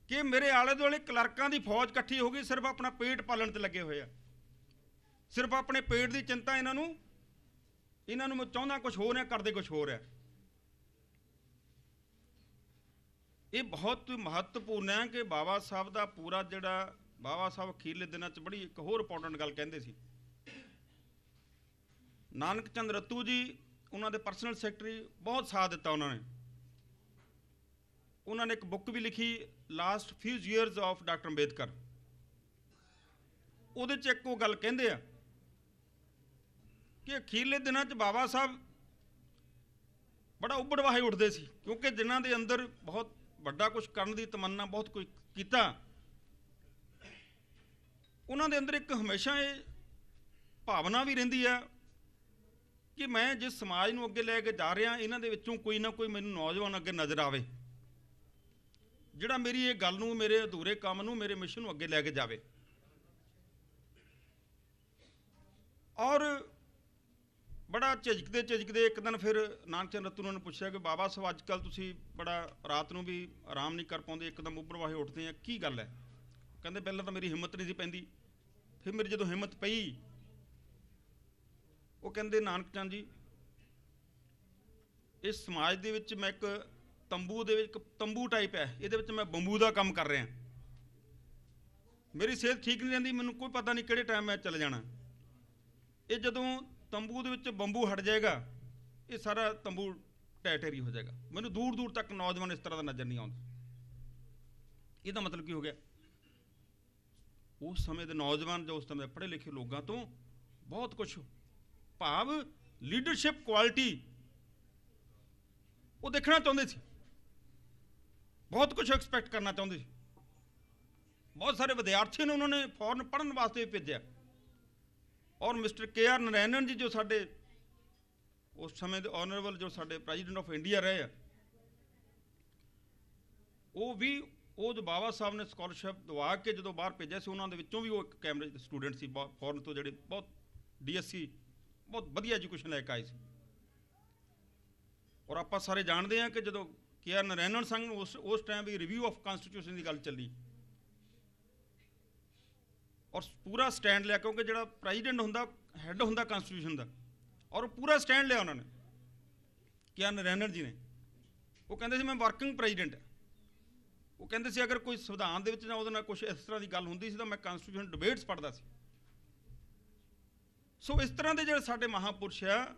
ਕਿ ਮੇਰੇ ਆਲੇ ਦੁਆਲੇ ਕਲਰਕਾਂ ਦੀ ਫੌਜ ਇਕੱਠੀ ਹੋ ਗਈ, ਸਿਰਫ ਆਪਣਾ ਪੇਟ ਪਾਲਣ ਤੇ ਲੱਗੇ ਹੋਏ ਆ, ਸਿਰਫ ਆਪਣੇ ਪੇਟ ਦੀ ਚਿੰਤਾ ਇਹਨਾਂ ਨੂੰ ਮੈਂ ਚਾਹੁੰਦਾ ਕੁਝ ਹੋਰ ਹੈ, ਕਰਦੇ ਕੁਝ ਹੋਰ ਹੈ। ਇਹ ਬਹੁਤ ਮਹੱਤਵਪੂਰਨ ਹੈ ਕਿ ਬਾਬਾ ਸਾਹਿਬ ਦਾ ਪੂਰਾ ਜਿਹੜਾ ਬਾਬਾ ਸਾਹਿਬ ਅਖੀਰਲੇ ਦਿਨਾਂ 'ਚ ਬੜੀ ਇੱਕ ਹੋਰ ਇੰਪੋਰਟੈਂਟ ਗੱਲ ਕਹਿੰਦੇ ਸੀ। ਨਾਨਕ ਚੰਦ ਰੱਤੂ ਜੀ ਉਹਨਾਂ ਦੇ ਪਰਸਨਲ ਸੈਕਟਰੀ, ਬਹੁਤ ਸਾਥ ਦਿੱਤਾ ਉਹਨਾਂ ਨੇ। ਉਹਨਾਂ ਨੇ ਇੱਕ ਬੁੱਕ ਵੀ ਲਿਖੀ, last ਫਿਊ years of doctor Ambedkar. ਉਹਦੇ 'ਚ ਇੱਕ ਉਹ ਗੱਲ ਕਹਿੰਦੇ ਆ ਕਿ ਅਖੀਰਲੇ ਦਿਨਾਂ 'ਚ ਬਾਬਾ ਸਾਹਿਬ ਬੜਾ ਉੱਭੜ ਵਾਹੇ ਉੱਠਦੇ ਸੀ, ਕਿਉਂਕਿ ਜਿਨ੍ਹਾਂ ਦੇ ਅੰਦਰ ਬਹੁਤ ਵੱਡਾ ਕੁਝ ਕਰਨ ਦੀ ਤਮੰਨਾ, ਬਹੁਤ ਕੁਝ ਕੀਤਾ, ਉਹਨਾਂ ਦੇ ਅੰਦਰ ਇੱਕ ਹਮੇਸ਼ਾ ਇਹ ਭਾਵਨਾ ਵੀ ਰਹਿੰਦੀ ਆ ਕਿ ਮੈਂ ਜਿਸ ਸਮਾਜ ਨੂੰ ਅੱਗੇ ਲੈ ਕੇ ਜਾ ਰਿਹਾ, ਇਹਨਾਂ ਦੇ ਵਿੱਚੋਂ ਕੋਈ ਨਾ ਕੋਈ ਮੈਨੂੰ ਨੌਜਵਾਨ ਅੱਗੇ ਨਜ਼ਰ ਆਵੇ ਜਿਹੜਾ ਮੇਰੀ ਇਹ ਗੱਲ ਨੂੰ, ਮੇਰੇ ਅਧੂਰੇ ਕੰਮ ਨੂੰ, ਮੇਰੇ ਮਿਸ਼ਨ ਨੂੰ ਅੱਗੇ ਲੈ ਕੇ ਜਾਵੇ। ਔਰ ਬੜਾ ਝਿਜਕਦੇ ਇੱਕ ਦਿਨ ਫਿਰ ਨਾਨਕ ਚੰਦ ਰੱਤੂ ਨੂੰ ਪੁੱਛਿਆ ਕਿ ਬਾਬਾ ਸਾਹਿਬ ਅੱਜ ਕੱਲ੍ਹ ਤੁਸੀਂ ਬੜਾ ਰਾਤ ਨੂੰ ਵੀ ਆਰਾਮ ਨਹੀਂ ਕਰ ਪਾਉਂਦੇ, ਇੱਕਦਮ ਉੱਭੜ ਵਾਹੇ ਉੱਠਦੇ ਆ, ਕੀ ਗੱਲ ਹੈ? ਕਹਿੰਦੇ ਪਹਿਲਾਂ ਤਾਂ ਮੇਰੀ ਹਿੰਮਤ ਨਹੀਂ ਸੀ ਪੈਂਦੀ, ਫਿਰ ਮੇਰੀ ਜਦੋਂ ਹਿੰਮਤ ਪਈ, ਉਹ ਕਹਿੰਦੇ ਨਾਨਕ ਚੰਦ ਜੀ, ਇਸ ਸਮਾਜ ਦੇ ਵਿੱਚ ਮੈਂ ਇੱਕ ਤੰਬੂ ਦੇ ਵਿੱਚ, ਇੱਕ ਤੰਬੂ ਟਾਈਪ ਹੈ, ਇਹਦੇ ਵਿੱਚ ਮੈਂ ਬੰਬੂ ਦਾ ਕੰਮ ਕਰ ਰਿਹਾ, ਮੇਰੀ ਸਿਹਤ ਠੀਕ ਨਹੀਂ ਰਹਿੰਦੀ, ਮੈਨੂੰ ਕੋਈ ਪਤਾ ਨਹੀਂ ਕਿਹੜੇ ਟਾਈਮ ਮੈਂ ਚਲੇ ਜਾਣਾ। ਇਹ ਜਦੋਂ ਤੰਬੂ ਦੇ ਵਿੱਚ ਬੰਬੂ ਹਟ ਜਾਏਗਾ, ਇਹ ਸਾਰਾ ਤੰਬੂ ਢਹਿ ਹੋ ਜਾਏਗਾ, ਮੈਨੂੰ ਦੂਰ ਦੂਰ ਤੱਕ ਨੌਜਵਾਨ ਇਸ ਤਰ੍ਹਾਂ ਦਾ ਨਜ਼ਰ ਨਹੀਂ ਆਉਂਦਾ। ਇਹਦਾ ਮਤਲਬ ਕੀ ਹੋ ਗਿਆ? ਉਸ ਸਮੇਂ ਦੇ ਨੌਜਵਾਨ ਜੋ ਉਸ ਸਮੇਂ ਪੜ੍ਹੇ ਲਿਖੇ ਲੋਕਾਂ ਤੋਂ ਬਹੁਤ ਕੁਝ, ਭਾਵ ਲੀਡਰਸ਼ਿਪ ਕੁਆਲਿਟੀ, ਉਹ ਦੇਖਣਾ ਚਾਹੁੰਦੇ ਸੀ, ਬਹੁਤ ਕੁਝ ਐਕਸਪੈਕਟ ਕਰਨਾ ਚਾਹੁੰਦੇ ਸੀ। ਬਹੁਤ ਸਾਰੇ ਵਿਦਿਆਰਥੀਆਂ ਨੂੰ ਉਹਨਾਂ ਨੇ ਫੌਰਨ ਪੜ੍ਹਨ ਵਾਸਤੇ ਭੇਜਿਆ। ਔਰ ਮਿਸਟਰ KR ਨਰੈਣਨ ਜੀ, ਜੋ ਸਾਡੇ ਉਸ ਸਮੇਂ ਦੇ ਆਨਰੇਬਲ, ਜੋ ਸਾਡੇ ਪ੍ਰੈਜ਼ੀਡੈਂਟ ਆਫ ਇੰਡੀਆ ਰਹੇ ਆ, ਉਹ ਵੀ ਉਹ ਜੋ ਬਾਬਾ ਸਾਹਿਬ ਨੇ ਸਕਾਲਰਸ਼ਿਪ ਦਵਾ ਕੇ ਜਦੋਂ ਬਾਹਰ ਭੇਜਿਆ ਸੀ, ਉਹਨਾਂ ਦੇ ਵਿੱਚੋਂ ਵੀ ਉਹ ਇੱਕ ਕੈਂਬਰਿਜ ਸਟੂਡੈਂਟ ਸੀ ਫੌਰਨ ਤੋਂ, ਜਿਹੜੇ ਬਹੁਤ DSc ਬਹੁਤ ਵਧੀਆ ਐਜੂਕੇਸ਼ਨ ਲੈ ਕੇ ਆਏ ਸੀ। ਔਰ ਆਪਾਂ ਸਾਰੇ ਜਾਣਦੇ ਹਾਂ ਕਿ ਜਦੋਂ KR ਨਰੈਣਨ ਸਿੰਘ ਉਸ ਟਾਈਮ ਵੀ ਰਿਵਿਊ ਆਫ ਕਨਸਟੀਟਿਊਸ਼ਨ ਦੀ ਗੱਲ ਚੱਲੀ ਔਰ ਪੂਰਾ ਸਟੈਂਡ ਲਿਆ, ਕਿਉਂਕਿ ਜਿਹੜਾ ਪ੍ਰੈਜ਼ੀਡੈਂਟ ਹੁੰਦਾ, ਹੈੱਡ ਹੁੰਦਾ ਕਨਸਟੀਟਿਊਸ਼ਨ ਦਾ, ਔਰ ਪੂਰਾ ਸਟੈਂਡ ਲਿਆ ਉਹਨਾਂ ਨੇ, KR ਨਰੈਣਨ ਜੀ ਨੇ। ਉਹ ਕਹਿੰਦੇ ਸੀ ਮੈਂ ਵਰਕਿੰਗ ਪ੍ਰੈਜ਼ੀਡੈਂਟ। ਉਹ ਕਹਿੰਦੇ ਸੀ ਅਗਰ ਕੋਈ ਸੰਵਿਧਾਨ ਦੇ ਵਿੱਚ ਜਾਂ ਉਹਦੇ ਨਾਲ ਕੁਛ ਇਸ ਤਰ੍ਹਾਂ ਦੀ ਗੱਲ ਹੁੰਦੀ ਸੀ ਤਾਂ ਮੈਂ ਕਨਸਟੀਟਿਊਸ਼ਨ ਡਿਬੇਟਸ ਪੜ੍ਹਦਾ ਸੀ। ਸੋ ਇਸ ਤਰ੍ਹਾਂ ਦੇ ਜਿਹੜੇ ਸਾਡੇ ਮਹਾਂਪੁਰਸ਼ ਆ,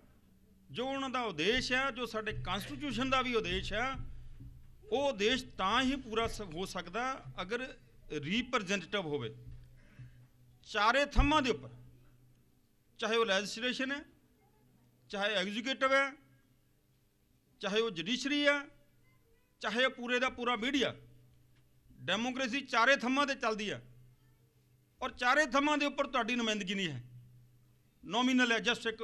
ਜੋ ਉਹਨਾਂ ਦਾ ਉਦੇਸ਼ ਹੈ, ਜੋ ਸਾਡੇ ਕਨਸਟੀਟਿਊਸ਼ਨ ਦਾ ਵੀ ਉਦੇਸ਼ ਹੈ, ਉਹ ਉਦੇਸ਼ ਤਾਂ ਹੀ ਪੂਰਾ ਹੋ ਸਕਦਾ ਅਗਰ ਰੀਪ੍ਰੈਜ਼ੈਂਟੇਟਿਵ ਹੋਵੇ ਚਾਰੇ ਥੰਮਾਂ ਦੇ ਉੱਪਰ, ਚਾਹੇ ਉਹ ਲੈਜਿਸਲੇਸ਼ਨ ਹੈ, ਚਾਹੇ ਐਗਜ਼ੀਕਿਊਟਿਵ ਹੈ, ਚਾਹੇ ਉਹ ਜੁਡੀਸ਼ਰੀ ਹੈ, ਚਾਹੇ ਉਹ ਪੂਰੇ ਦਾ ਪੂਰਾ ਮੀਡੀਆ। ਡੈਮੋਕ੍ਰੇਸੀ ਚਾਰੇ ਥੰਮਾਂ ਤੇ ਚੱਲਦੀ ਆ, ਔਰ ਚਾਰੇ ਥੰਮਾਂ ਦੇ ਉੱਪਰ ਤੁਹਾਡੀ ਨੁਮਾਇੰਦਗੀ ਨਹੀਂ ਹੈ, ਨੋਮੀਨਲ ਹੈ, ਜਸਟ ਇੱਕ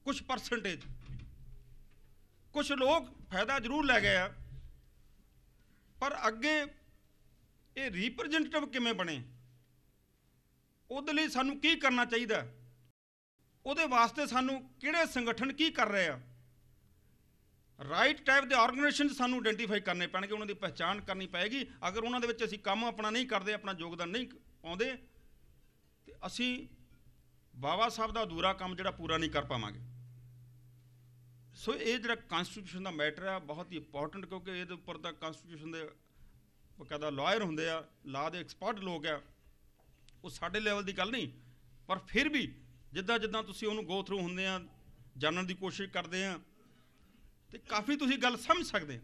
ਕੁਛ ਪਰਸੈਂਟੇਜ। ਕੁਛ ਲੋਕ ਫਾਇਦਾ ਜ਼ਰੂਰ ਲੈ ਗਏ ਆ, ਪਰ ਅੱਗੇ ਇਹ ਰਿਪਰੈਜ਼ੈਂਟੇਟਿਵ ਕਿਵੇਂ ਬਣੇ, ਉਹਦੇ ਲਈ ਸਾਨੂੰ ਕੀ ਕਰਨਾ ਚਾਹੀਦਾ, ਉਹਦੇ ਵਾਸਤੇ ਸਾਨੂੰ ਕਿਹੜੇ ਸੰਗਠਨ ਕੀ ਕਰ ਰਹੇ ਆ, ਰਾਈਟ ਟਾਈਪ ਦੇ ਆਰਗੇਨਾਈਜੇਸ਼ਨ ਸਾਨੂੰ ਆਇਡੈਂਟੀਫਾਈ ਕਰਨੇ ਪੈਣਗੇ, ਉਹਨਾਂ ਦੀ ਪਹਿਚਾਣ ਕਰਨੀ ਪਏਗੀ। ਅਗਰ ਉਹਨਾਂ ਦੇ ਵਿੱਚ ਅਸੀਂ ਕੰਮ ਆਪਣਾ ਨਹੀਂ ਕਰਦੇ, ਆਪਣਾ ਯੋਗਦਾਨ ਨਹੀਂ ਪਾਉਂਦੇ, ਤੇ ਅਸੀਂ ਬਾਬਾ ਸਾਹਿਬ ਦਾ ਅਧੂਰਾ ਕੰਮ ਜਿਹੜਾ ਪੂਰਾ ਨਹੀਂ ਕਰ ਪਾਵਾਂਗੇ। ਸੋ ਇਹ ਜਿਹੜਾ ਕਨਸਟੀਟਿਊਸ਼ਨ ਦਾ ਮੈਟਰ ਆ ਬਹੁਤ ਹੀ ਇੰਪੋਰਟੈਂਟ, ਕਿਉਂਕਿ ਇਹਦੇ ਉੱਪਰ ਤਾਂ ਕਨਸਟੀਟਿਊਸ਼ਨ ਦੇ ਬਕਾਇਦਾ ਲਾਇਰ ਹੁੰਦੇ ਆ, ਲਾ ਦੇ ਐਕਸਪਰਟ ਲੋਕ ਆ, ਉਹ ਸਾਡੇ ਲੈਵਲ ਦੀ ਗੱਲ ਨਹੀਂ, ਪਰ ਫਿਰ ਵੀ ਜਿੱਦਾਂ ਜਿੱਦਾਂ ਤੁਸੀਂ ਉਹਨੂੰ ਗੋ ਥਰੂ ਹੁੰਦੇ ਆ, ਜਾਣਨ ਦੀ ਕੋਸ਼ਿਸ਼ ਕਰਦੇ ਆ, ਤੇ ਕਾਫੀ ਤੁਸੀਂ ਗੱਲ ਸਮਝ ਸਕਦੇ ਆ।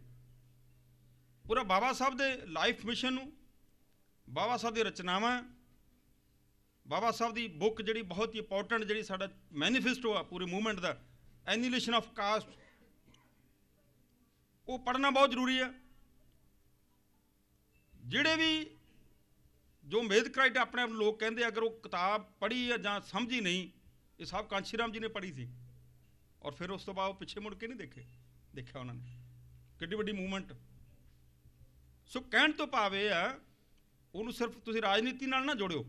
ਪੂਰਾ ਬਾਬਾ ਸਾਹਿਬ ਦੇ ਲਾਈਫ ਮਿਸ਼ਨ ਨੂੰ, ਬਾਬਾ ਸਾਹਿਬ ਦੀਆਂ ਰਚਨਾਵਾਂ, ਬਾਬਾ ਸਾਹਿਬ ਦੀ ਬੁੱਕ ਜਿਹੜੀ ਬਹੁਤ ਹੀ ਇੰਪੋਰਟੈਂਟ, ਜਿਹੜੀ ਸਾਡਾ ਮੈਨੀਫੈਸਟੋ ਆ ਪੂਰੇ ਮੂਵਮੈਂਟ ਦਾ, ਐਨੀਲੇਸ਼ਨ ਆਫ ਕਾਸਟ, ਉਹ ਪੜ੍ਹਨਾ ਬਹੁਤ ਜ਼ਰੂਰੀ ਆ। ਜਿਹੜੇ ਵੀ ਜੋ ਅੰਬੇਦਕਰਾਈਟ ਆਪਣੇ ਆਪ ਨੂੰ ਲੋਕ ਕਹਿੰਦੇ, ਅਗਰ ਉਹ ਕਿਤਾਬ ਪੜ੍ਹੀ ਆ ਜਾਂ ਸਮਝੀ ਨਹੀਂ, ਇਹ ਸਭ ਕਾਂਸ਼ੀ ਰਾਮ ਜੀ ਨੇ ਪੜ੍ਹੀ ਸੀ, ਔਰ ਫਿਰ ਉਸ ਤੋਂ ਬਾਅਦ ਉਹ ਪਿੱਛੇ ਮੁੜ ਕੇ ਨਹੀਂ ਦੇਖਿਆ ਉਹਨਾਂ ਨੇ, ਕਿੱਡੀ ਵੱਡੀ ਮੂਵਮੈਂਟ। ਸੋ ਕਹਿਣ ਤੋਂ ਭਾਵ ਇਹ ਆ, ਉਹਨੂੰ ਸਿਰਫ ਤੁਸੀਂ ਰਾਜਨੀਤੀ ਨਾਲ ਨਾ ਜੋੜਿਓ,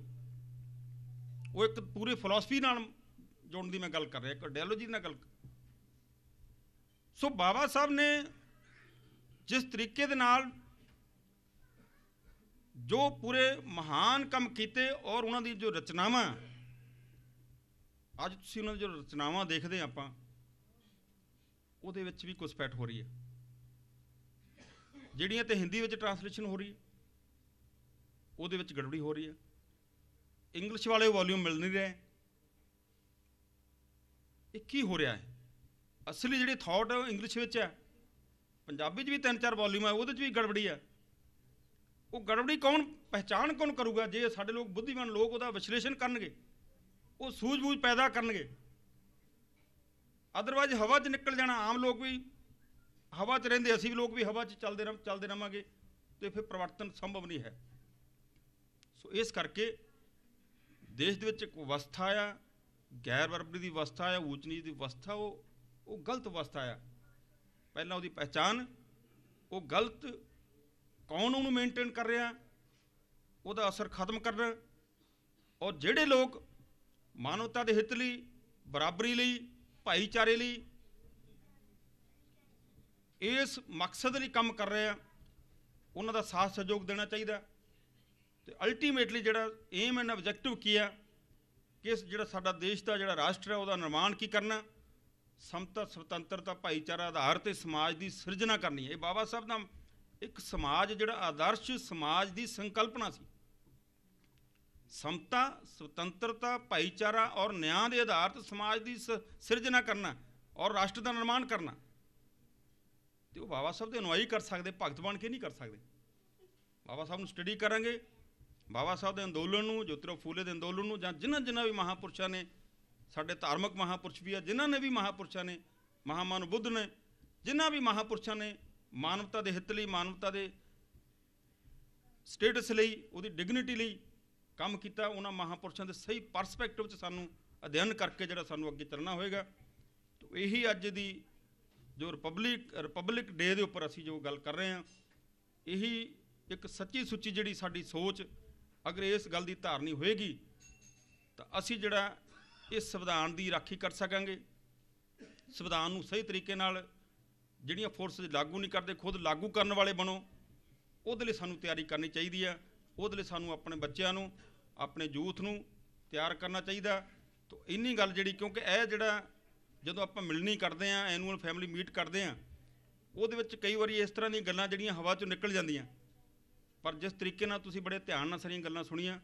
ਉਹ ਇੱਕ ਪੂਰੇ ਫਿਲਾਸਫੀ ਨਾਲ ਜੋੜਨ ਦੀ ਮੈਂ ਗੱਲ ਕਰ ਰਿਹਾ, ਇੱਕ ਆਈਡੀਓਲੋਜੀ ਨਾਲ ਗੱਲ। ਸੋ ਬਾਬਾ ਸਾਹਿਬ ਨੇ ਜਿਸ ਤਰੀਕੇ ਦੇ ਨਾਲ ਜੋ ਪੂਰੇ ਮਹਾਨ ਕੰਮ ਕੀਤੇ, ਔਰ ਉਹਨਾਂ ਦੀ ਜੋ ਰਚਨਾਵਾਂ, ਅੱਜ ਤੁਸੀਂ ਉਹਨਾਂ ਦੀ ਜੋ ਰਚਨਾਵਾਂ ਦੇਖਦੇ ਆਪਾਂ, ਉਹਦੇ ਵਿੱਚ ਵੀ ਘੁਸਪੈਠ ਹੋ ਰਹੀ ਹੈ, ਜਿਹੜੀਆਂ ਤੇ ਹਿੰਦੀ ਵਿੱਚ ਟਰਾਂਸਲੇਸ਼ਨ ਹੋ ਰਹੀ ਹੈ, ਉਹਦੇ ਵਿੱਚ ਗੜਬੜੀ ਹੋ ਰਹੀ ਹੈ, ਇੰਗਲਿਸ਼ ਵਾਲੇ ਵੋਲਿਊਮ ਮਿਲ ਨਹੀਂ ਰਹੇ। ਇਹ ਕੀ ਹੋ ਰਿਹਾ ਹੈ? ਅਸਲੀ ਜਿਹੜੀ ਥਾਟ ਇੰਗਲਿਸ਼ ਵਿੱਚ ਹੈ, ਪੰਜਾਬੀ 'ਚ ਵੀ 3-4 ਵੋਲਿਊਮ ਹੈ, ਉਹਦੇ 'ਚ ਵੀ ਗੜਬੜੀ ਹੈ। ਉਹ ਗੜਬੜੀ ਕੌਣ ਪਹਿਚਾਣ ਕੌਣ ਕਰੂਗਾ? ਜੇ ਸਾਡੇ ਲੋਕ ਬੁੱਧੀਮਾਨ ਲੋਕ ਉਹਦਾ ਵਿਸ਼ਲੇਸ਼ਣ ਕਰਨਗੇ, ਉਹ ਸੂਝ-ਬੂਝ ਪੈਦਾ ਕਰਨਗੇ। ਅਦਰਵਾਈਜ਼ ਹਵਾ 'ਚ ਨਿਕਲ ਜਾਣਾ, ਆਮ ਲੋਕ ਵੀ ਹਵਾ 'ਚ ਰਹਿੰਦੇ, ਅਸੀਂ ਵੀ ਲੋਕ ਵੀ ਹਵਾ 'ਚ ਚੱਲਦੇ ਰਹਾਂਗੇ, ਤੇ ਫਿਰ ਪਰਿਵਰਤਨ ਸੰਭਵ ਨਹੀਂ ਹੈ। ਸੋ ਇਸ ਕਰਕੇ ਦੇਸ਼ ਦੇ ਵਿੱਚ ਇੱਕ ਅਵਸਥਾ ਆ, ਗੈਰ ਬਰਾਬਰੀ ਦੀ ਅਵਸਥਾ ਆ, ਊਚ ਨੀਚ ਦੀ ਅਵਸਥਾ, ਉਹ ਗਲਤ ਅਵਸਥਾ ਆ। ਪਹਿਲਾਂ ਉਹਦੀ ਪਹਿਚਾਣ, ਉਹ ਗਲਤ ਕੌਣ ਉਹਨੂੰ ਮੇਨਟੇਨ ਕਰ ਰਿਹਾ, ਉਹਦਾ ਅਸਰ ਖਤਮ ਕਰਨਾ, ਔਰ ਜਿਹੜੇ ਲੋਕ ਮਾਨਵਤਾ ਦੇ ਹਿੱਤ ਲਈ, ਬਰਾਬਰੀ ਲਈ, ਭਾਈਚਾਰੇ ਲਈ, ਇਸ ਮਕਸਦ ਲਈ ਕੰਮ ਕਰ ਰਹੇ ਆ, ਉਹਨਾਂ ਦਾ ਸਾਥ ਸਹਿਯੋਗ ਦੇਣਾ ਚਾਹੀਦਾ। ਤੇ ਅਲਟੀਮੇਟਲੀ ਜਿਹੜਾ ਏਮ ਐਂਡ ਆਬਜੈਕਟਿਵ ਕੀ ਆ, ਕਿ ਇਸ ਜਿਹੜਾ ਸਾਡਾ ਦੇਸ਼ ਦਾ ਜਿਹੜਾ ਰਾਸ਼ਟਰ ਹੈ, ਉਹਦਾ ਨਿਰਮਾਣ ਕੀ ਕਰਨਾ, ਸਮਤਾ, ਸੁਤੰਤਰਤਾ, ਭਾਈਚਾਰਾ ਆਧਾਰ ਤੇ ਸਮਾਜ ਦੀ ਸਿਰਜਣਾ ਕਰਨੀ ਹੈ। ਇਹ ਬਾਬਾ ਸਾਹਿਬ ਦਾ ਇੱਕ ਸਮਾਜ ਜਿਹੜਾ ਆਦਰਸ਼ ਸਮਾਜ ਦੀ ਸੰਕਲਪਨਾ ਸੀ, ਸਮਤਾ, ਸੁਤੰਤਰਤਾ, ਭਾਈਚਾਰਾ ਔਰ ਨਿਆਂ ਦੇ ਆਧਾਰ ਤੇ ਸਮਾਜ ਦੀ ਸਿਰਜਣਾ ਕਰਨਾ ਔਰ ਰਾਸ਼ਟਰ ਦਾ ਨਿਰਮਾਣ ਕਰਨਾ। ਤੇ ਉਹ ਬਾਬਾ ਸਾਹਿਬ ਦੇ ਅਨੁਆਈ ਕਰ ਸਕਦੇ, ਭਗਤ ਬਣ ਕੇ ਨਹੀਂ ਕਰ ਸਕਦੇ। ਬਾਬਾ ਸਾਹਿਬ ਨੂੰ ਸਟੱਡੀ ਕਰਾਂਗੇ, ਬਾਬਾ ਸਾਹਿਬ ਦੇ ਅੰਦੋਲਨ ਨੂੰ, ਜੋਤੀਰਾਓ ਫੂਲੇ ਦੇ ਅੰਦੋਲਨ ਨੂੰ, ਜਾਂ ਜਿਨ੍ਹਾਂ ਵੀ ਮਹਾਂਪੁਰਸ਼ਾਂ ਨੇ, ਸਾਡੇ ਧਾਰਮਿਕ ਮਹਾਂਪੁਰਸ਼ ਵੀ ਆ, ਜਿਨ੍ਹਾਂ ਨੇ ਵੀ ਮਹਾਂਪੁਰਸ਼ਾਂ ਨੇ, ਮਹਾਮਾਨਵ ਬੁੱਧ ਨੇ, ਜਿਨ੍ਹਾਂ ਵੀ ਮਹਾਂਪੁਰਸ਼ਾਂ ਨੇ ਮਾਨਵਤਾ ਦੇ ਹਿੱਤ ਲਈ, ਮਾਨਵਤਾ ਦੇ ਸਟੇਟਸ ਲਈ, ਉਹਦੀ ਡਿਗਨਿਟੀ ਲਈ ਕੰਮ ਕੀਤਾ, ਉਹਨਾਂ ਮਹਾਂਪੁਰਸ਼ਾਂ ਦੇ ਸਹੀ ਪਰਸਪੈਕਟਿਵ 'ਚ ਸਾਨੂੰ ਅਧਿਐਨ ਕਰਕੇ ਜਿਹੜਾ ਸਾਨੂੰ ਅੱਗੇ ਚੱਲਣਾ ਹੋਏਗਾ। ਤਾਂ ਇਹੀ ਅੱਜ ਦੀ ਜੋ ਰਿਪਬਲਿਕ ਡੇ ਦੇ ਉੱਪਰ ਅਸੀਂ ਜੋ ਗੱਲ ਕਰ ਰਹੇ ਹਾਂ, ਇਹੀ ਇੱਕ ਸੱਚੀ ਸੁੱਚੀ ਜਿਹੜੀ ਸਾਡੀ ਸੋਚ, ਅਗਰ ਇਸ ਗੱਲ ਦੀ ਧਾਰਨੀ ਹੋਏਗੀ, ਤਾਂ ਅਸੀਂ ਜਿਹੜਾ ਇਸ ਸੰਵਿਧਾਨ ਦੀ ਰਾਖੀ ਕਰ ਸਕਾਂਗੇ। ਸੰਵਿਧਾਨ ਨੂੰ ਸਹੀ ਤਰੀਕੇ ਨਾਲ ਜਿਹੜੀਆਂ ਫੋਰਸਿਸ ਲਾਗੂ ਨਹੀਂ ਕਰਦੇ, ਖੁਦ ਲਾਗੂ ਕਰਨ ਵਾਲੇ ਬਣੋ। ਉਹਦੇ ਲਈ ਸਾਨੂੰ ਤਿਆਰੀ ਕਰਨੀ ਚਾਹੀਦੀ ਆ। ਉਹਦੇ ਲਈ ਸਾਨੂੰ ਆਪਣੇ ਬੱਚਿਆਂ ਨੂੰ, ਆਪਣੇ ਯੂਥ ਨੂੰ ਤਿਆਰ ਕਰਨਾ ਚਾਹੀਦਾ। ਤਾਂ ਇੰਨੀ ਗੱਲ ਜਿਹੜੀ, ਕਿਉਂਕਿ ਇਹ ਜਿਹੜਾ ਜਦੋਂ ਆਪਾਂ ਮਿਲਣੀ ਕਰਦੇ ਹਾਂ, ਐਨੂਅਲ ਫੈਮਿਲੀ ਮੀਟ ਕਰਦੇ ਹਾਂ, ਉਹਦੇ ਵਿੱਚ ਕਈ ਵਾਰੀ ਇਸ ਤਰ੍ਹਾਂ ਦੀਆਂ ਗੱਲਾਂ ਜਿਹੜੀਆਂ ਹਵਾ 'ਚੋਂ ਨਿਕਲ ਜਾਂਦੀਆਂ, ਪਰ ਜਿਸ ਤਰੀਕੇ ਨਾਲ ਤੁਸੀਂ ਬੜੇ ਧਿਆਨ ਨਾਲ ਸਾਰੀਆਂ ਗੱਲਾਂ ਸੁਣੀਆਂ,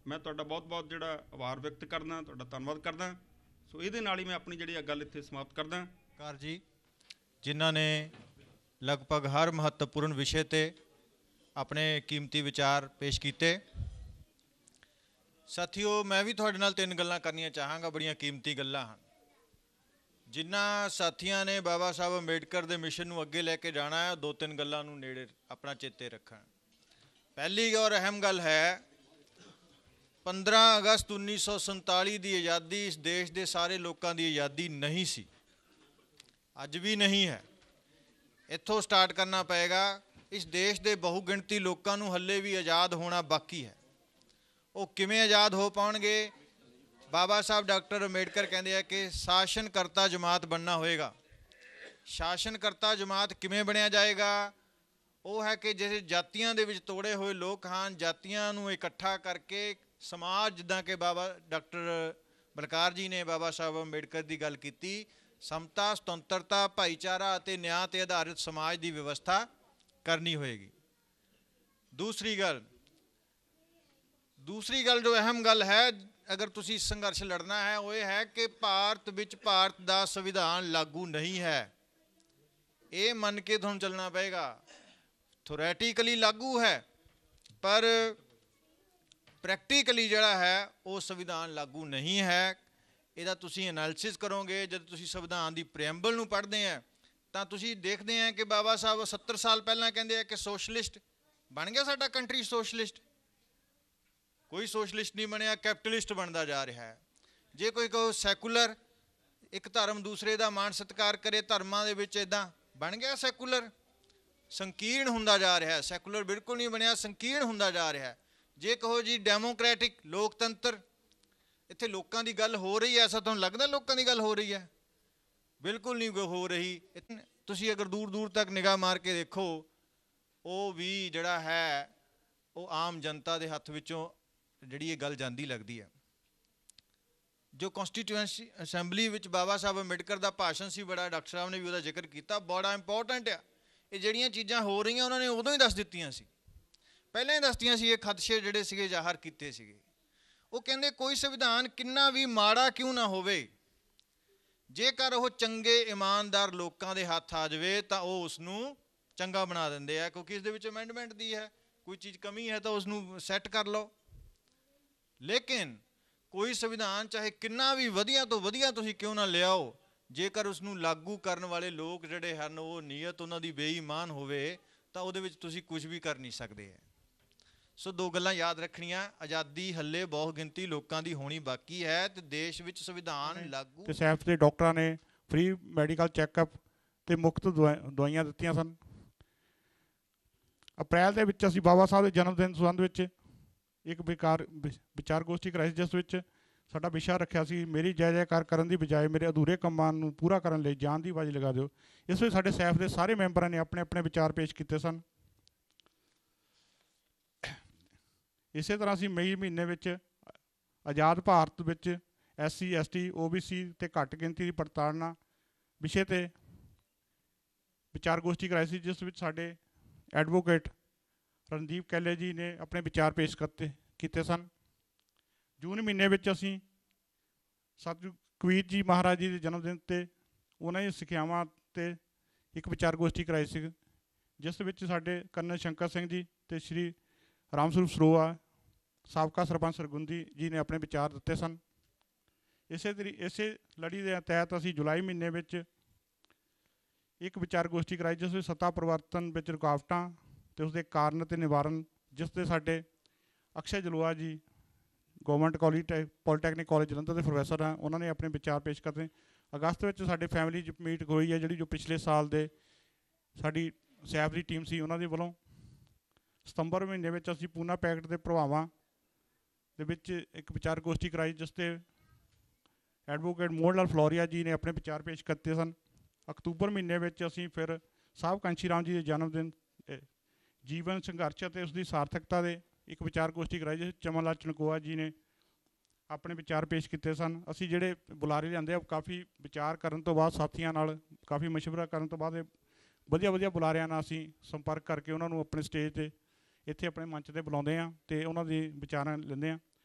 ਮੈਂ ਤੁਹਾਡਾ ਬਹੁਤ ਜਿਹੜਾ ਆਭਾਰ ਵਿਅਕਤ ਕਰਦਾ, ਤੁਹਾਡਾ ਧੰਨਵਾਦ ਕਰਦਾ। ਸੋ ਇਹਦੇ ਨਾਲ ਹੀ ਮੈਂ ਆਪਣੀ ਜਿਹੜੀ ਗੱਲ ਇੱਥੇ ਸਮਾਪਤ ਕਰਦਾ।
ਕਾਰ ਜੀ, ਜਿਨ੍ਹਾਂ ਨੇ ਲਗਭਗ ਹਰ ਮਹੱਤਵਪੂਰਨ ਵਿਸ਼ੇ 'ਤੇ ਆਪਣੇ ਕੀਮਤੀ ਵਿਚਾਰ ਪੇਸ਼ ਕੀਤੇ। ਸਾਥੀਓ, ਮੈਂ ਵੀ ਤੁਹਾਡੇ ਨਾਲ 3 ਗੱਲਾਂ ਕਰਨੀਆਂ ਚਾਹਾਂਗਾ, ਬੜੀਆਂ ਕੀਮਤੀ ਗੱਲਾਂ ਹਨ। ਜਿਨ੍ਹਾਂ ਸਾਥੀਆਂ ਨੇ ਬਾਬਾ ਸਾਹਿਬ ਅੰਬੇਡਕਰ ਦੇ ਮਿਸ਼ਨ ਨੂੰ ਅੱਗੇ ਲੈ ਕੇ ਜਾਣਾ ਹੈ, 2-3 ਗੱਲਾਂ ਨੂੰ ਨੇੜੇ ਆਪਣਾ ਚੇਤੇ ਰੱਖਣ। ਪਹਿਲੀ ਔਰ ਅਹਿਮ ਗੱਲ ਹੈ 15 ਅਗਸਤ 1947 ਦੀ ਆਜ਼ਾਦੀ ਇਸ ਦੇਸ਼ ਦੇ ਸਾਰੇ ਲੋਕਾਂ ਦੀ ਆਜ਼ਾਦੀ ਨਹੀਂ ਸੀ, ਅੱਜ ਵੀ ਨਹੀਂ ਹੈ। ਇੱਥੋਂ ਸਟਾਰਟ ਕਰਨਾ ਪਏਗਾ। ਇਸ ਦੇਸ਼ ਦੇ ਬਹੁਗਿਣਤੀ ਲੋਕਾਂ ਨੂੰ ਹੱਲੇ ਵੀ ਆਜ਼ਾਦ ਹੋਣਾ ਬਾਕੀ ਹੈ। ਉਹ ਕਿਵੇਂ ਆਜ਼ਾਦ ਹੋ ਪਾਉਣਗੇ? ਬਾਬਾ ਸਾਹਿਬ ਡਾਕਟਰ ਅੰਬੇਡਕਰ ਕਹਿੰਦੇ ਆ ਕਿ ਸ਼ਾਸਨਕਰਤਾ ਜਮਾਤ ਬਣਨਾ ਹੋਏਗਾ। ਸ਼ਾਸਨਕਰਤਾ ਜਮਾਤ ਕਿਵੇਂ ਬਣਿਆ ਜਾਏਗਾ? ਉਹ ਹੈ ਕਿ ਜਿਹੜੇ ਜਾਤੀਆਂ ਦੇ ਵਿੱਚ ਤੋੜੇ ਹੋਏ ਲੋਕ ਹਨ, ਜਾਤੀਆਂ ਨੂੰ ਇਕੱਠਾ ਕਰਕੇ ਸਮਾਜ, ਜਿੱਦਾਂ ਕਿ ਬਾਬਾ ਡਾਕਟਰ ਬਲਕਾਰ ਜੀ ਨੇ ਬਾਬਾ ਸਾਹਿਬ ਅੰਬੇਡਕਰ ਦੀ ਗੱਲ ਕੀਤੀ, ਸਮਤਾ, ਸੁਤੰਤਰਤਾ, ਭਾਈਚਾਰਾ ਅਤੇ ਨਿਆਂ 'ਤੇ ਆਧਾਰਿਤ ਸਮਾਜ ਦੀ ਵਿਵਸਥਾ ਕਰਨੀ ਹੋਏਗੀ। ਦੂਸਰੀ ਗੱਲ ਜੋ ਅਹਿਮ ਗੱਲ ਹੈ, ਅਗਰ ਤੁਸੀਂ ਸੰਘਰਸ਼ ਲੜਨਾ ਹੈ, ਉਹ ਇਹ ਹੈ ਕਿ ਭਾਰਤ ਵਿੱਚ ਭਾਰਤ ਦਾ ਸੰਵਿਧਾਨ ਲਾਗੂ ਨਹੀਂ ਹੈ। ਇਹ ਮੰਨ ਕੇ ਤੁਹਾਨੂੰ ਚੱਲਣਾ ਪਏਗਾ। ਥਿਓਰੈਟੀਕਲੀ ਲਾਗੂ ਹੈ, ਪਰ ਪ੍ਰੈਕਟੀਕਲੀ ਜਿਹੜਾ ਹੈ ਉਹ ਸੰਵਿਧਾਨ ਲਾਗੂ ਨਹੀਂ ਹੈ। ਇਹਦਾ ਤੁਸੀਂ ਐਨਾਲਿਸਿਸ ਕਰੋਗੇ, ਜਦ ਤੁਸੀਂ ਸੰਵਿਧਾਨ ਦੀ ਪ੍ਰੀਐਂਬਲ ਨੂੰ ਪੜ੍ਹਦੇ ਆ ਤਾਂ ਤੁਸੀਂ ਦੇਖਦੇ ਆ ਕਿ ਬਾਬਾ ਸਾਹਿਬ 70 ਸਾਲ ਪਹਿਲਾਂ ਕਹਿੰਦੇ ਆ ਕਿ ਸੋਸ਼ਲਿਸਟ ਬਣ ਗਿਆ ਸਾਡਾ ਕੰਟਰੀ। ਸੋਸ਼ਲਿਸਟ ਕੋਈ ਸੋਸ਼ਲਿਸਟ ਨਹੀਂ ਬਣਿਆ, ਕੈਪੀਟਲਿਸਟ ਬਣਦਾ ਜਾ ਰਿਹਾ ਹੈ। ਜੇ ਕੋਈ ਕਹੋ ਸੈਕੂਲਰ, ਇੱਕ ਧਰਮ ਦੂਸਰੇ ਦਾ ਮਾਣ ਸਤਿਕਾਰ ਕਰੇ, ਧਰਮਾਂ ਦੇ ਵਿੱਚ ਇੱਦਾਂ ਬਣ ਗਿਆ ਸੈਕੂਲਰ। ਸੰਕੀਰਣ ਹੁੰਦਾ ਜਾ ਰਿਹਾ ਹੈ। ਸੈਕੂਲਰ ਬਿਲਕੁਲ ਨਹੀਂ ਬਣਿਆ, ਸੰਕੀਰਣ ਹੁੰਦਾ ਜਾ ਰਿਹਾ ਹੈ। ਜੇ ਕਹੋ ਜੀ ਡੈਮੋਕ੍ਰੈਟਿਕ, ਲੋਕਤੰਤਰ, ਇੱਥੇ ਲੋਕਾਂ ਦੀ ਗੱਲ ਹੋ ਰਹੀ ਹੈ? ਐਸਾ ਤੁਹਾਨੂੰ ਲੱਗਦਾ ਲੋਕਾਂ ਦੀ ਗੱਲ ਹੋ ਰਹੀ ਹੈ? ਬਿਲਕੁਲ ਨਹੀਂ ਹੋ ਰਹੀ। ਤੁਸੀਂ ਅਗਰ ਦੂਰ ਦੂਰ ਤੱਕ ਨਿਗਾਹ ਮਾਰ ਕੇ ਦੇਖੋ, ਉਹ ਵੀ ਜਿਹੜਾ ਹੈ ਉਹ ਆਮ ਜਨਤਾ ਦੇ ਹੱਥ ਵਿੱਚੋਂ ਜਿਹੜੀ ਇਹ ਗੱਲ ਜਾਂਦੀ ਲੱਗਦੀ ਹੈ। ਜੋ ਕੌਂਸਟੀਟਿਊਐਂਸੀ ਅਸੈਂਬਲੀ ਵਿੱਚ ਬਾਬਾ ਸਾਹਿਬ ਅੰਬੇਡਕਰ ਦਾ ਭਾਸ਼ਣ ਸੀ, ਬੜਾ ਡਾਕਟਰ ਸਾਹਿਬ ਨੇ ਵੀ ਉਹਦਾ ਜ਼ਿਕਰ ਕੀਤਾ, ਬੜਾ ਇੰਪੋਰਟੈਂਟ ਆ। ਇਹ ਜਿਹੜੀਆਂ ਚੀਜ਼ਾਂ ਹੋ ਰਹੀਆਂ ਉਹਨਾਂ ਨੇ ਉਦੋਂ ਹੀ ਦੱਸ ਦਿੱਤੀਆਂ ਸੀ, ਪਹਿਲਾਂ ਹੀ ਦੱਸਤੀਆਂ ਸੀ। ਇਹ ਖਦਸ਼ੇ ਜਿਹੜੇ ਸੀਗੇ ਜ਼ਾਹਰ ਕੀਤੇ ਸੀਗੇ। ਉਹ ਕਹਿੰਦੇ ਕੋਈ ਸੰਵਿਧਾਨ ਕਿੰਨਾ ਵੀ ਮਾੜਾ ਕਿਉਂ ਨਾ ਹੋਵੇ, ਜੇਕਰ ਉਹ ਚੰਗੇ ਇਮਾਨਦਾਰ ਲੋਕਾਂ ਦੇ ਹੱਥ ਆ ਜਾਵੇ ਤਾਂ ਉਹ ਉਸ ਨੂੰ ਚੰਗਾ ਬਣਾ ਦਿੰਦੇ ਆ, ਕਿਉਂਕਿ ਇਸ ਦੇ ਵਿੱਚ ਅਮੈਂਡਮੈਂਟ ਦੀ ਹੈ। ਕੋਈ ਚੀਜ਼ ਕਮੀ ਹੈ ਤਾਂ ਉਸ ਨੂੰ ਸੈੱਟ ਕਰ ਲਓ। ਲੇਕਿਨ ਕੋਈ ਸੰਵਿਧਾਨ ਚਾਹੇ ਕਿੰਨਾ ਵੀ ਵਧੀਆ ਤੋਂ ਵਧੀਆ ਤੁਸੀਂ ਕਿਉਂ ਨਾ ਲਿਆਓ, ਜੇਕਰ ਉਸ ਨੂੰ ਲਾਗੂ ਕਰਨ ਵਾਲੇ ਲੋਕ ਜਿਹੜੇ ਹਨ ਉਹ ਨੀਅਤ ਉਹਨਾਂ ਦੀ ਬੇਈਮਾਨ ਹੋਵੇ ਤਾਂ ਉਹਦੇ ਵਿੱਚ ਤੁਸੀਂ ਕੁਝ ਵੀ ਕਰ ਨਹੀਂ ਸਕਦੇ ਹੈ। ਸੋ ਦੋ ਗੱਲਾਂ ਯਾਦ ਰੱਖਣੀਆਂ, ਆਜ਼ਾਦੀ ਹੱਲੇ ਬਹੁਤ ਗਿਣਤੀ ਲੋਕਾਂ ਦੀ ਹੋਣੀ ਬਾਕੀ ਹੈ ਤੇ ਦੇਸ਼ ਵਿੱਚ ਸੰਵਿਧਾਨ ਲਾਗੂ
ਤੇ ਸੈਫ ਦੇ ਡਾਕਟਰਾਂ ਨੇ ਫ੍ਰੀ ਮੈਡੀਕਲ ਚੈੱਕਅਪ ਤੇ ਮੁਫਤ ਦਵਾਈਆਂ ਦਿੱਤੀਆਂ ਸਨ। ਅਪ੍ਰੈਲ ਦੇ ਵਿੱਚ ਅਸੀਂ ਬਾਬਾ ਸਾਹਿਬ ਦੇ ਜਨਮ ਦਿਨ ਸੰਬੰਧ ਵਿੱਚ ਇੱਕ ਵਿਚਾਰ ਗੋਸ਼ਟੀ ਕਰਾਈ, ਜਿਸ ਵਿੱਚ ਸਾਡਾ ਵਿਸ਼ਾ ਰੱਖਿਆ ਸੀ, ਮੇਰੀ ਜੈ ਜੈਕਾਰ ਕਰਨ ਦੀ ਬਜਾਏ ਮੇਰੇ ਅਧੂਰੇ ਕੰਮਾਂ ਨੂੰ ਪੂਰਾ ਕਰਨ ਲਈ ਜਾਨ ਦੀ ਆਵਾਜ਼ ਲਗਾ ਦਿਓ। ਇਸ ਵਿੱਚ ਸਾਡੇ ਸੈਫ ਦੇ ਸਾਰੇ ਮੈਂਬਰਾਂ ਨੇ ਆਪਣੇ ਆਪਣੇ ਵਿਚਾਰ ਪੇਸ਼ ਕੀਤੇ ਸਨ। ਇਸੇ ਤਰ੍ਹਾਂ ਅਸੀਂ ਮਈ ਮਹੀਨੇ ਵਿੱਚ ਆਜ਼ਾਦ ਭਾਰਤ ਵਿੱਚ SC ST OBC ਤੇ ਘੱਟ ਗਿਣਤੀ ਦੀ ਪ੍ਰਤਾੜਨਾ ਵਿਸ਼ੇ 'ਤੇ ਵਿਚਾਰ ਗੋਸ਼ਟੀ ਕਰਾਈ ਸੀ, ਜਿਸ ਵਿੱਚ ਸਾਡੇ ਐਡਵੋਕੇਟ ਰਣਦੀਪ ਕੈਲੇ ਜੀ ਨੇ ਆਪਣੇ ਵਿਚਾਰ ਪੇਸ਼ ਕੀਤੇ ਸਨ। ਜੂਨ ਮਹੀਨੇ ਵਿੱਚ ਅਸੀਂ ਸਤਿਗੁਰੂ ਕਬੀਰ ਜੀ ਮਹਾਰਾਜ ਜੀ ਦੇ ਜਨਮ ਦਿਨ 'ਤੇ ਉਹਨਾਂ ਦੀਆਂ ਸਿੱਖਿਆਵਾਂ 'ਤੇ ਇੱਕ ਵਿਚਾਰ ਗੋਸ਼ਟੀ ਕਰਾਈ ਸੀ, ਜਿਸ ਵਿੱਚ ਸਾਡੇ ਕਰਨਲ ਸ਼ੰਕਰ ਸਿੰਘ ਜੀ ਅਤੇ ਸ਼੍ਰੀ ਰਾਮ ਸਰੂਪ ਸਰੋਆ ਸਾਬਕਾ ਸਰਪੰਚ ਸਰਗੁੰਦੀ ਜੀ ਨੇ ਆਪਣੇ ਵਿਚਾਰ ਦਿੱਤੇ ਸਨ। ਇਸੇ ਲੜੀ ਦੇ ਤਹਿਤ ਅਸੀਂ ਜੁਲਾਈ ਮਹੀਨੇ ਵਿੱਚ ਇੱਕ ਵਿਚਾਰ ਗੋਸ਼ਟੀ ਕਰਾਈ, ਜਿਸ ਵਿੱਚ ਸੱਤਾ ਪਰਿਵਰਤਨ ਵਿੱਚ ਰੁਕਾਵਟਾਂ ਅਤੇ ਉਸਦੇ ਕਾਰਨ ਅਤੇ ਨਿਵਾਰਨ, ਜਿਸ ਦੇ ਸਾਡੇ ਅਕਸ਼ੈ ਜਲੋਆ ਜੀ ਗੌਰਮੈਂਟ ਪੋਲੀਟੈਕਨਿਕ ਕਾਲਜ ਜਲੰਧਰ ਦੇ ਪ੍ਰੋਫੈਸਰ ਹਨ, ਉਹਨਾਂ ਨੇ ਆਪਣੇ ਵਿਚਾਰ ਪੇਸ਼ ਕਰਦੇ। ਅਗਸਤ ਵਿੱਚ ਸਾਡੇ ਫੈਮਿਲੀ ਮੀਟ ਹੋਈ ਹੈ, ਜਿਹੜੀ ਜੋ ਪਿਛਲੇ ਸਾਲ ਦੇ ਸਾਡੀ ਸੈਫ ਦੀ ਟੀਮ ਸੀ ਉਹਨਾਂ ਦੇ ਵੱਲੋਂ। ਸਤੰਬਰ ਮਹੀਨੇ ਵਿੱਚ ਅਸੀਂ ਪੂਨਾ ਪੈਕਟ ਦੇ ਪ੍ਰਭਾਵਾਂ ਦੇ ਵਿੱਚ ਇੱਕ ਵਿਚਾਰ ਗੋਸ਼ਟੀ ਕਰਾਈ, ਜਿਸ 'ਤੇ ਐਡਵੋਕੇਟ ਮੋਹਨ ਲਾਲ ਫਲੋਰੀਆ ਜੀ ਨੇ ਆਪਣੇ ਵਿਚਾਰ ਪੇਸ਼ ਕੀਤੇ ਸਨ। ਅਕਤੂਬਰ ਮਹੀਨੇ ਵਿੱਚ ਅਸੀਂ ਫਿਰ ਸਾਹਿਬ ਕਾਂਸ਼ੀ ਰਾਮ ਜੀ ਦੇ ਜਨਮ ਦਿਨ ਜੀਵਨ ਸੰਘਰਸ਼ ਅਤੇ ਉਸ ਦੀ ਸਾਰਥਕਤਾ ਦੇ ਇੱਕ ਵਿਚਾਰ ਗੋਸ਼ਟੀ ਕਰਾਈ, ਜਿਸ ਚਮਨ ਲਾਲ ਚਣਕੋਆ ਜੀ ਨੇ ਆਪਣੇ ਵਿਚਾਰ ਪੇਸ਼ ਕੀਤੇ ਸਨ। ਅਸੀਂ ਜਿਹੜੇ ਬੁਲਾਰੇ ਲਿਆਂਦੇ ਆ, ਕਾਫੀ ਵਿਚਾਰ ਕਰਨ ਤੋਂ ਬਾਅਦ, ਸਾਥੀਆਂ ਨਾਲ ਕਾਫੀ ਮਸ਼ਵਰਾ ਕਰਨ ਤੋਂ ਬਾਅਦ ਵਧੀਆ ਬੁਲਾਰਿਆਂ ਨਾਲ ਅਸੀਂ ਸੰਪਰਕ ਕਰਕੇ ਉਹਨਾਂ ਨੂੰ ਆਪਣੇ ਸਟੇਜ 'ਤੇ ਇੱਥੇ ਆਪਣੇ ਮੰਚ 'ਤੇ ਬੁਲਾਉਂਦੇ ਹਾਂ ਅਤੇ ਉਹਨਾਂ ਦੇ ਵਿਚਾਰਾਂ ਲੈਂਦੇ ਹਾਂ।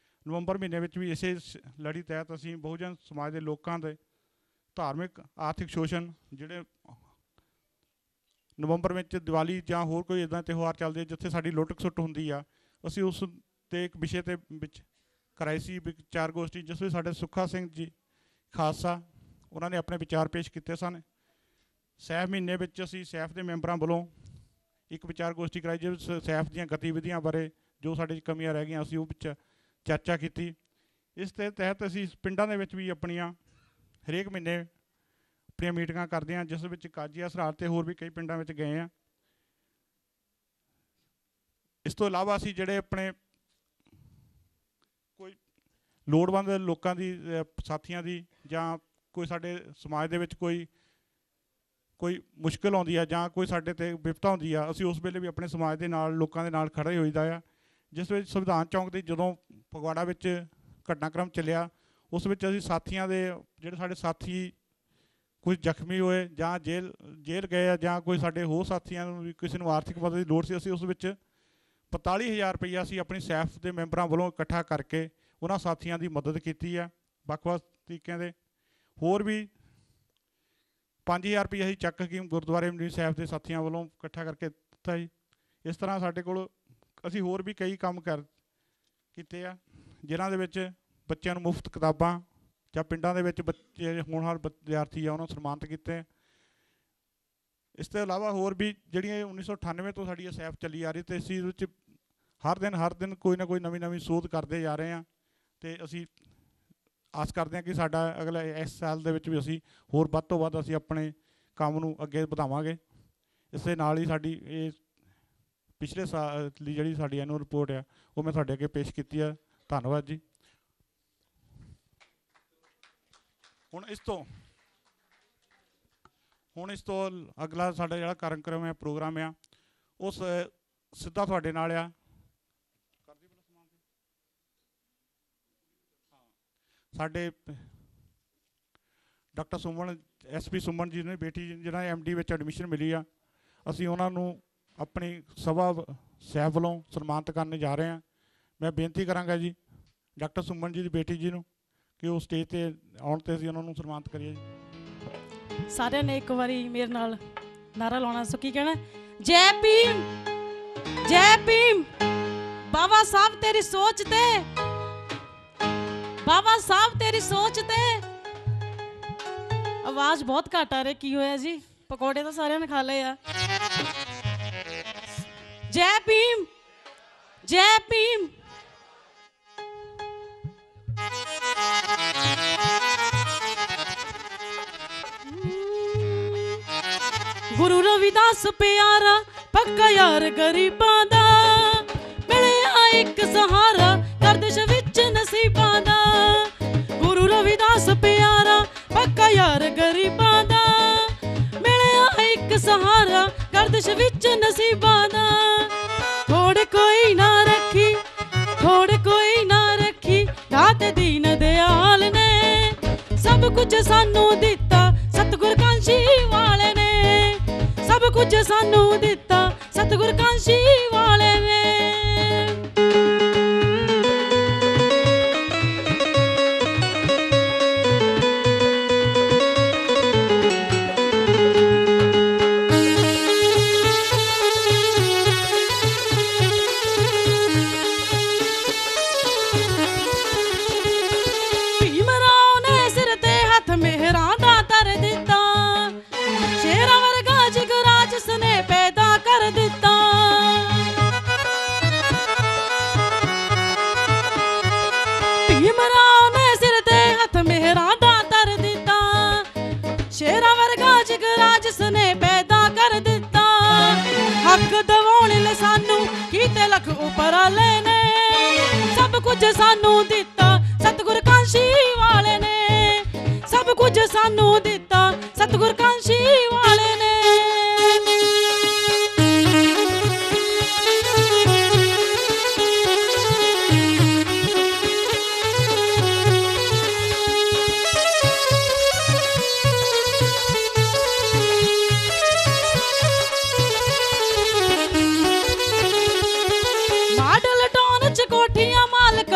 ਨਵੰਬਰ ਮਹੀਨੇ ਵਿੱਚ ਵੀ ਇਸੇ ਲੜੀ ਤਹਿਤ ਅਸੀਂ ਬਹੁਜਨ ਸਮਾਜ ਦੇ ਲੋਕਾਂ ਦੇ ਧਾਰਮਿਕ ਆਰਥਿਕ ਸ਼ੋਸ਼ਣ, ਜਿਹੜੇ ਨਵੰਬਰ ਵਿੱਚ ਦੀਵਾਲੀ ਜਾਂ ਹੋਰ ਕੋਈ ਇੱਦਾਂ ਤਿਉਹਾਰ ਚੱਲਦੇ ਆ ਜਿੱਥੇ ਸਾਡੀ ਲੁੱਟ ਖਸੁੱਟ ਹੁੰਦੀ ਆ, ਅਸੀਂ ਉਸ 'ਤੇ ਇੱਕ ਵਿਸ਼ੇ 'ਤੇ ਵਿੱਚ ਕਰਾਈ ਸੀ ਵਿਚਾਰ ਗੋਸ਼ਟੀ, ਜਿਸ ਵਿੱਚ ਸਾਡੇ ਸੁੱਖਾ ਸਿੰਘ ਜੀ ਖਾਲਸਾ ਉਹਨਾਂ ਨੇ ਆਪਣੇ ਵਿਚਾਰ ਪੇਸ਼ ਕੀਤੇ ਸਨ। ਸੈਫ ਮਹੀਨੇ ਵਿੱਚ ਅਸੀਂ ਸੈਫ ਦੇ ਮੈਂਬਰਾਂ ਵੱਲੋਂ ਇੱਕ ਵਿਚਾਰ ਗੋਸ਼ਟੀ ਕਰਾਈ ਜਿਸ ਸੈਫ ਦੀਆਂ ਗਤੀਵਿਧੀਆਂ ਬਾਰੇ ਜੋ ਸਾਡੇ 'ਚ ਕਮੀਆਂ ਰਹਿ ਗਈਆਂ ਅਸੀਂ ਉਹ ਵਿੱਚ ਚਰਚਾ ਕੀਤੀ। ਇਸ ਦੇ ਤਹਿਤ ਅਸੀਂ ਪਿੰਡਾਂ ਦੇ ਵਿੱਚ ਵੀ ਆਪਣੀਆਂ ਹਰੇਕ ਮਹੀਨੇ ਆਪਣੀਆਂ ਮੀਟਿੰਗਾਂ ਕਰਦੇ ਹਾਂ, ਜਿਸ ਵਿੱਚ ਕਾਜੀਆ ਸਰਾਰ ਤੇ ਹੋਰ ਵੀ ਕਈ ਪਿੰਡਾਂ ਵਿੱਚ ਗਏ ਹਾਂ। ਇਸ ਤੋਂ ਇਲਾਵਾ ਅਸੀਂ ਜਿਹੜੇ ਆਪਣੇ ਕੋਈ ਲੋੜਵੰਦ ਲੋਕਾਂ ਦੀ ਸਾਥੀਆਂ ਦੀ ਜਾਂ ਕੋਈ ਸਾਡੇ ਸਮਾਜ ਦੇ ਵਿੱਚ ਕੋਈ ਮੁਸ਼ਕਿਲ ਆਉਂਦੀ ਆ ਜਾਂ ਕੋਈ ਸਾਡੇ 'ਤੇ ਵਿਪਤਾ ਹੁੰਦੀ ਆ, ਅਸੀਂ ਉਸ ਵੇਲੇ ਵੀ ਆਪਣੇ ਸਮਾਜ ਦੇ ਨਾਲ ਲੋਕਾਂ ਦੇ ਨਾਲ ਖੜ੍ਹੇ ਹੋਈਦਾ ਆ। ਜਿਸ ਵਿੱਚ ਸੰਵਿਧਾਨ ਚੌਂਕ ਦੇ ਜਦੋਂ ਫਗਵਾੜਾ ਵਿੱਚ ਘਟਨਾਕ੍ਰਮ ਚੱਲਿਆ ਉਸ ਵਿੱਚ ਅਸੀਂ ਸਾਥੀਆਂ ਦੇ ਜਿਹੜੇ ਸਾਡੇ ਸਾਥੀ ਕੁਝ ਜ਼ਖਮੀ ਹੋਏ ਜਾਂ ਜੇਲ੍ਹ ਗਏ ਆ ਜਾਂ ਕੋਈ ਸਾਡੇ ਹੋਰ ਸਾਥੀਆਂ ਨੂੰ ਵੀ ਕਿਸੇ ਨੂੰ ਆਰਥਿਕ ਮਦਦ ਦੀ ਲੋੜ ਸੀ, ਅਸੀਂ ਉਸ ਵਿੱਚ 45,000 ਰੁਪਈਆ ਅਸੀਂ ਆਪਣੀ ਸੈਫ ਦੇ ਮੈਂਬਰਾਂ ਵੱਲੋਂ ਇਕੱਠਾ ਕਰਕੇ ਉਹਨਾਂ ਸਾਥੀਆਂ ਦੀ ਮਦਦ ਕੀਤੀ ਆ ਵੱਖ-ਵੱਖ ਤਰੀਕਿਆਂ ਦੇ। ਹੋਰ ਵੀ 5,000 ਰੁਪਈਆ ਅਸੀਂ ਚੱਕ ਹਕੀਮ ਗੁਰਦੁਆਰੇ ਮੰਡੀ ਸਾਹਿਬ ਦੇ ਸਾਥੀਆਂ ਵੱਲੋਂ ਇਕੱਠਾ ਕਰਕੇ ਦਿੱਤਾ ਜੀ। ਇਸ ਤਰ੍ਹਾਂ ਸਾਡੇ ਕੋਲ ਅਸੀਂ ਹੋਰ ਵੀ ਕਈ ਕੰਮ ਕੀਤੇ ਆ ਜਿਨ੍ਹਾਂ ਦੇ ਵਿੱਚ ਬੱਚਿਆਂ ਨੂੰ ਮੁਫਤ ਕਿਤਾਬਾਂ ਜਾਂ ਪਿੰਡਾਂ ਦੇ ਵਿੱਚ ਬੱਚੇ ਹੋਣਹਾਰ ਵਿਦਿਆਰਥੀ ਆ ਉਹਨਾਂ ਨੂੰ ਸਨਮਾਨਿਤ ਕੀਤੇ। ਇਸ ਤੋਂ ਇਲਾਵਾ ਹੋਰ ਵੀ ਜਿਹੜੀਆਂ 1998 ਤੋਂ ਸਾਡੀ ਸੈਫ ਚੱਲੀ ਆ ਰਹੀ ਅਤੇ ਅਸੀਂ ਵਿੱਚ ਹਰ ਦਿਨ ਕੋਈ ਨਾ ਕੋਈ ਨਵੀਂ ਸੋਧ ਕਰਦੇ ਜਾ ਰਹੇ ਹਾਂ ਅਤੇ ਅਸੀਂ ਆਸ ਕਰਦੇ ਹਾਂ ਕਿ ਸਾਡਾ ਅਗਲੇ ਇਸ ਸਾਲ ਦੇ ਵਿੱਚ ਵੀ ਅਸੀਂ ਹੋਰ ਵੱਧ ਤੋਂ ਵੱਧ ਅਸੀਂ ਆਪਣੇ ਕੰਮ ਨੂੰ ਅੱਗੇ ਵਧਾਵਾਂਗੇ। ਇਸ ਦੇ ਨਾਲ ਹੀ ਸਾਡੀ ਇਹ ਪਿਛਲੇ ਸਾਲ ਦੀ ਜਿਹੜੀ ਸਾਡੀ ਐਨੂਅਲ ਰਿਪੋਰਟ ਆ ਉਹ ਮੈਂ ਤੁਹਾਡੇ ਅੱਗੇ ਪੇਸ਼ ਕੀਤੀ ਆ। ਧੰਨਵਾਦ ਜੀ। ਹੁਣ ਇਸ ਤੋਂ ਅਗਲਾ ਸਾਡਾ ਜਿਹੜਾ ਕਾਰਜਕ੍ਰਮ ਹੈ ਪ੍ਰੋਗਰਾਮ ਆ ਉਹ ਸਿੱਧਾ ਤੁਹਾਡੇ ਨਾਲ ਆ। ਸਾਡੇ ਡਾਕਟਰ ਸੁਮਨ SP ਸੁਮਨ ਜੀ ਨੇ ਬੇਟੀ ਜਿਹਨਾਂ MD ਵਿੱਚ ਐਡਮਿਸ਼ਨ ਮਿਲੀ ਆ, ਅਸੀਂ ਉਹਨਾਂ ਨੂੰ ਆਪਣੀ ਸਭਾ ਸਾਹਿਬ ਵੱਲੋਂ ਸਨਮਾਨਿਤ ਕਰਨ ਜਾ ਰਹੇ ਹਾਂ। ਮੈਂ ਬੇਨਤੀ ਕਰਾਂਗਾ ਜੀ ਡਾਕਟਰ ਸੁਮਨ ਜੀ ਦੀ ਬੇਟੀ ਜੀ ਨੂੰ ਕਿ ਉਹ ਸਟੇਜ 'ਤੇ ਆਉਣ 'ਤੇ ਅਸੀਂ ਉਹਨਾਂ ਨੂੰ ਸਨਮਾਨਿਤ ਕਰੀਏ ਜੀ।
ਸਾਰਿਆਂ ਨੇ ਇੱਕ ਵਾਰੀ ਮੇਰੇ ਨਾਲ ਨਾਰਾ ਲਾਉਣਾ। ਸੋ ਕੀ ਕਹਿਣਾ? ਜੈ ਭੀਮ, ਜੈ ਭੀਮ। ਬਾਬਾ ਸਾਹਿਬ ਤੇਰੀ ਸੋਚ ਤੇ, ਬਾਬਾ ਸਾਹਿਬ ਤੇਰੀ ਸੋਚ ਤੇ। ਆਵਾਜ਼ ਬਹੁਤ ਘੱਟ ਆ ਰਹੀ, ਕੀ ਹੋਇਆ ਜੀ? ਪਕੌੜੇ ਤਾਂ ਸਾਰਿਆਂ ਨੇ ਖਾ ਲਏ ਆ। ਜੈ ਭੀਮ, ਜੈ ਭੀਮ। ਗੁਰੂ ਰਵਿਦਾਸ ਪਿਆਰਾ ਪੱਕਾ ਯਾਰ ਗਰੀਬਾਂ ਦਾ, ਮਿਲਿਆ ਇੱਕ ਸਹਾਰਾ ਗਰਦਿਸ਼ ਵਿੱਚ ਨਸੀਬਾਂ ਦਾ। ਗੁਰੂ ਰਵਿਦਾਸ ਪਿਆਰਾ ਪੱਕਾ ਯਾਰ ਗਰੀਬਾਂ ਦਾ, ਮਿਲਿਆ ਇੱਕ ਸਹਾਰਾ ਗਰਦਿਸ਼ ਵਿੱਚ ਨਸੀਬਾਂ ਦਾ। ਥੋੜੇ ਕੋਈ ਨਾ ਰੱਖੀ, ਥੋੜੇ ਕੋਈ ਨਾ ਰੱਖੀ, ਦਾਤੇ ਦੀਨ ਦਿਆਲ ਨੇ ਸਭ ਕੁਝ ਸਾਨੂੰ ਦਿੱਤਾ ਸਤਿਗੁਰ ਕਾਂਸ਼ੀ ਵਾਲੇ ਨੇ। ਸਭ ਕੁਝ ਸਾਨੂੰ ਦਿੱਤਾ ਸਤਿਗੁਰ ਕਾਂਸ਼ੀ ਵਾਲੇ ਨੇ। ਉਪਰਾਲੇ ਨੇ ਸਭ ਕੁਝ ਸਾਨੂੰ ਦਿੱਤਾ ਸਤਿਗੁਰ ਕਾਂਸ਼ੀ ਵਾਲੇ ਨੇ। ਸਭ ਕੁਝ ਸਾਨੂੰ ਦਿੱਤਾ ਸਤਿਗੁਰ ਕਾਂਸ਼ੀ ਵਾਲੇ ਨੇ।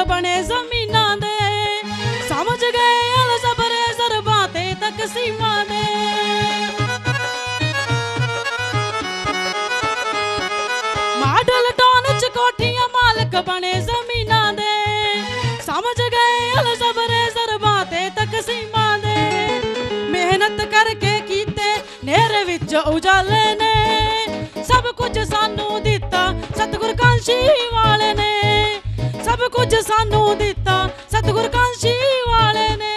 ਬਣੇ ਜ਼ਮੀਨਾਂ ਦੇ ਸਮਝ ਗਏ ਅਲ ਜ਼ਬਰੇ ਜ਼ਰਬਾਂ ਤੇ ਤਕਸੀਮਾਂ ਦੇ। ਮਾਡਲ ਟਾਊਨ ਚ ਕੋਠੀਆਂ ਮਾਲਕ ਬਣੇ ਜ਼ਮੀਨਾਂ ਦੇ ਸਮਝ ਗਏ ਅਲ ਜ਼ਬਰੇ ਜ਼ਰਬਾਂ ਤੇ ਤਕਸੀਮਾਂ ਦੇ। ਮਿਹਨਤ ਕਰਕੇ ਕੀਤੇ ਨੇਰੇ ਵਿੱਚ ਉਜਾਲੇ ਨੇ ਸਭ ਕੁਝ ਸਾਨੂੰ कुछ सानू दिता सतगुर कांशी वाले ने।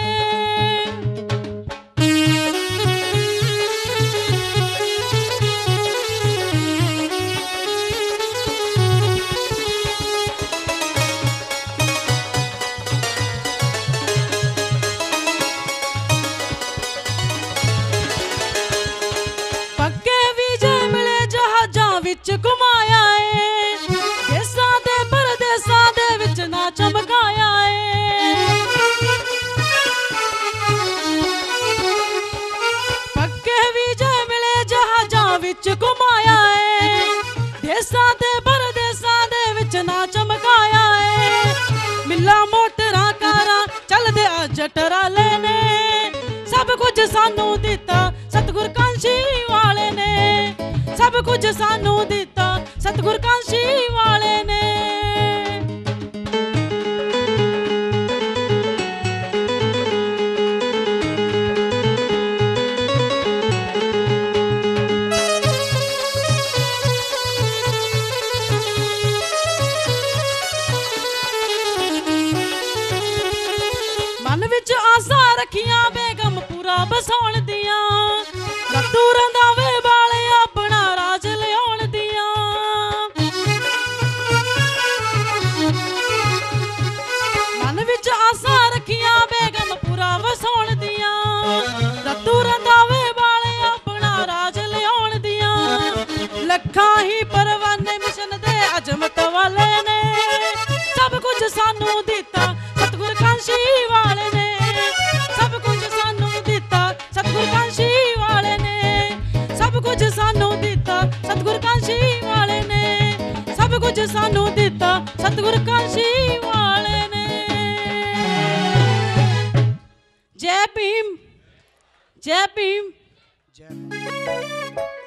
पक्के विजय मिले जहाजां विच घुमाया है, देसां दे परदेसां दे विच ना चमकाया है। पक्के विजय मिले जहाजां विच घुमाया है, देसां दे परदेसां दे विच ना चमकाया है। मिला मोटरां कारां चलदे अज टराले ने, सब कुछ सानू दिता सतगुर कांशी वाले ने। सब कुछ सानू दिता सतगुर कांशी वाले ने। मन विच आसा रखियां बेगम पूरा बसाउण दियां, रत्तू रंधावे वाले अपना राज लियाउण दियां। मन विच आसा रखियां बेगम पूरा बसाउण दियां, रत्तू रंधावे वाले अपना राज लियाउण दियां। लखां ही परवाने मिशन दे अजमत वाले ने, सब कुछ सानू दिता सतगुर कांशी वाले ने। सब कुछ सानू दिता सतगुर कांशी वाले ने। सब कुछ सानू दिता सतगुर कांशी वाले ने। सब कुछ सानू दिता सतगुर कांशी वाले ने। जय भीम, जय भीम, जय।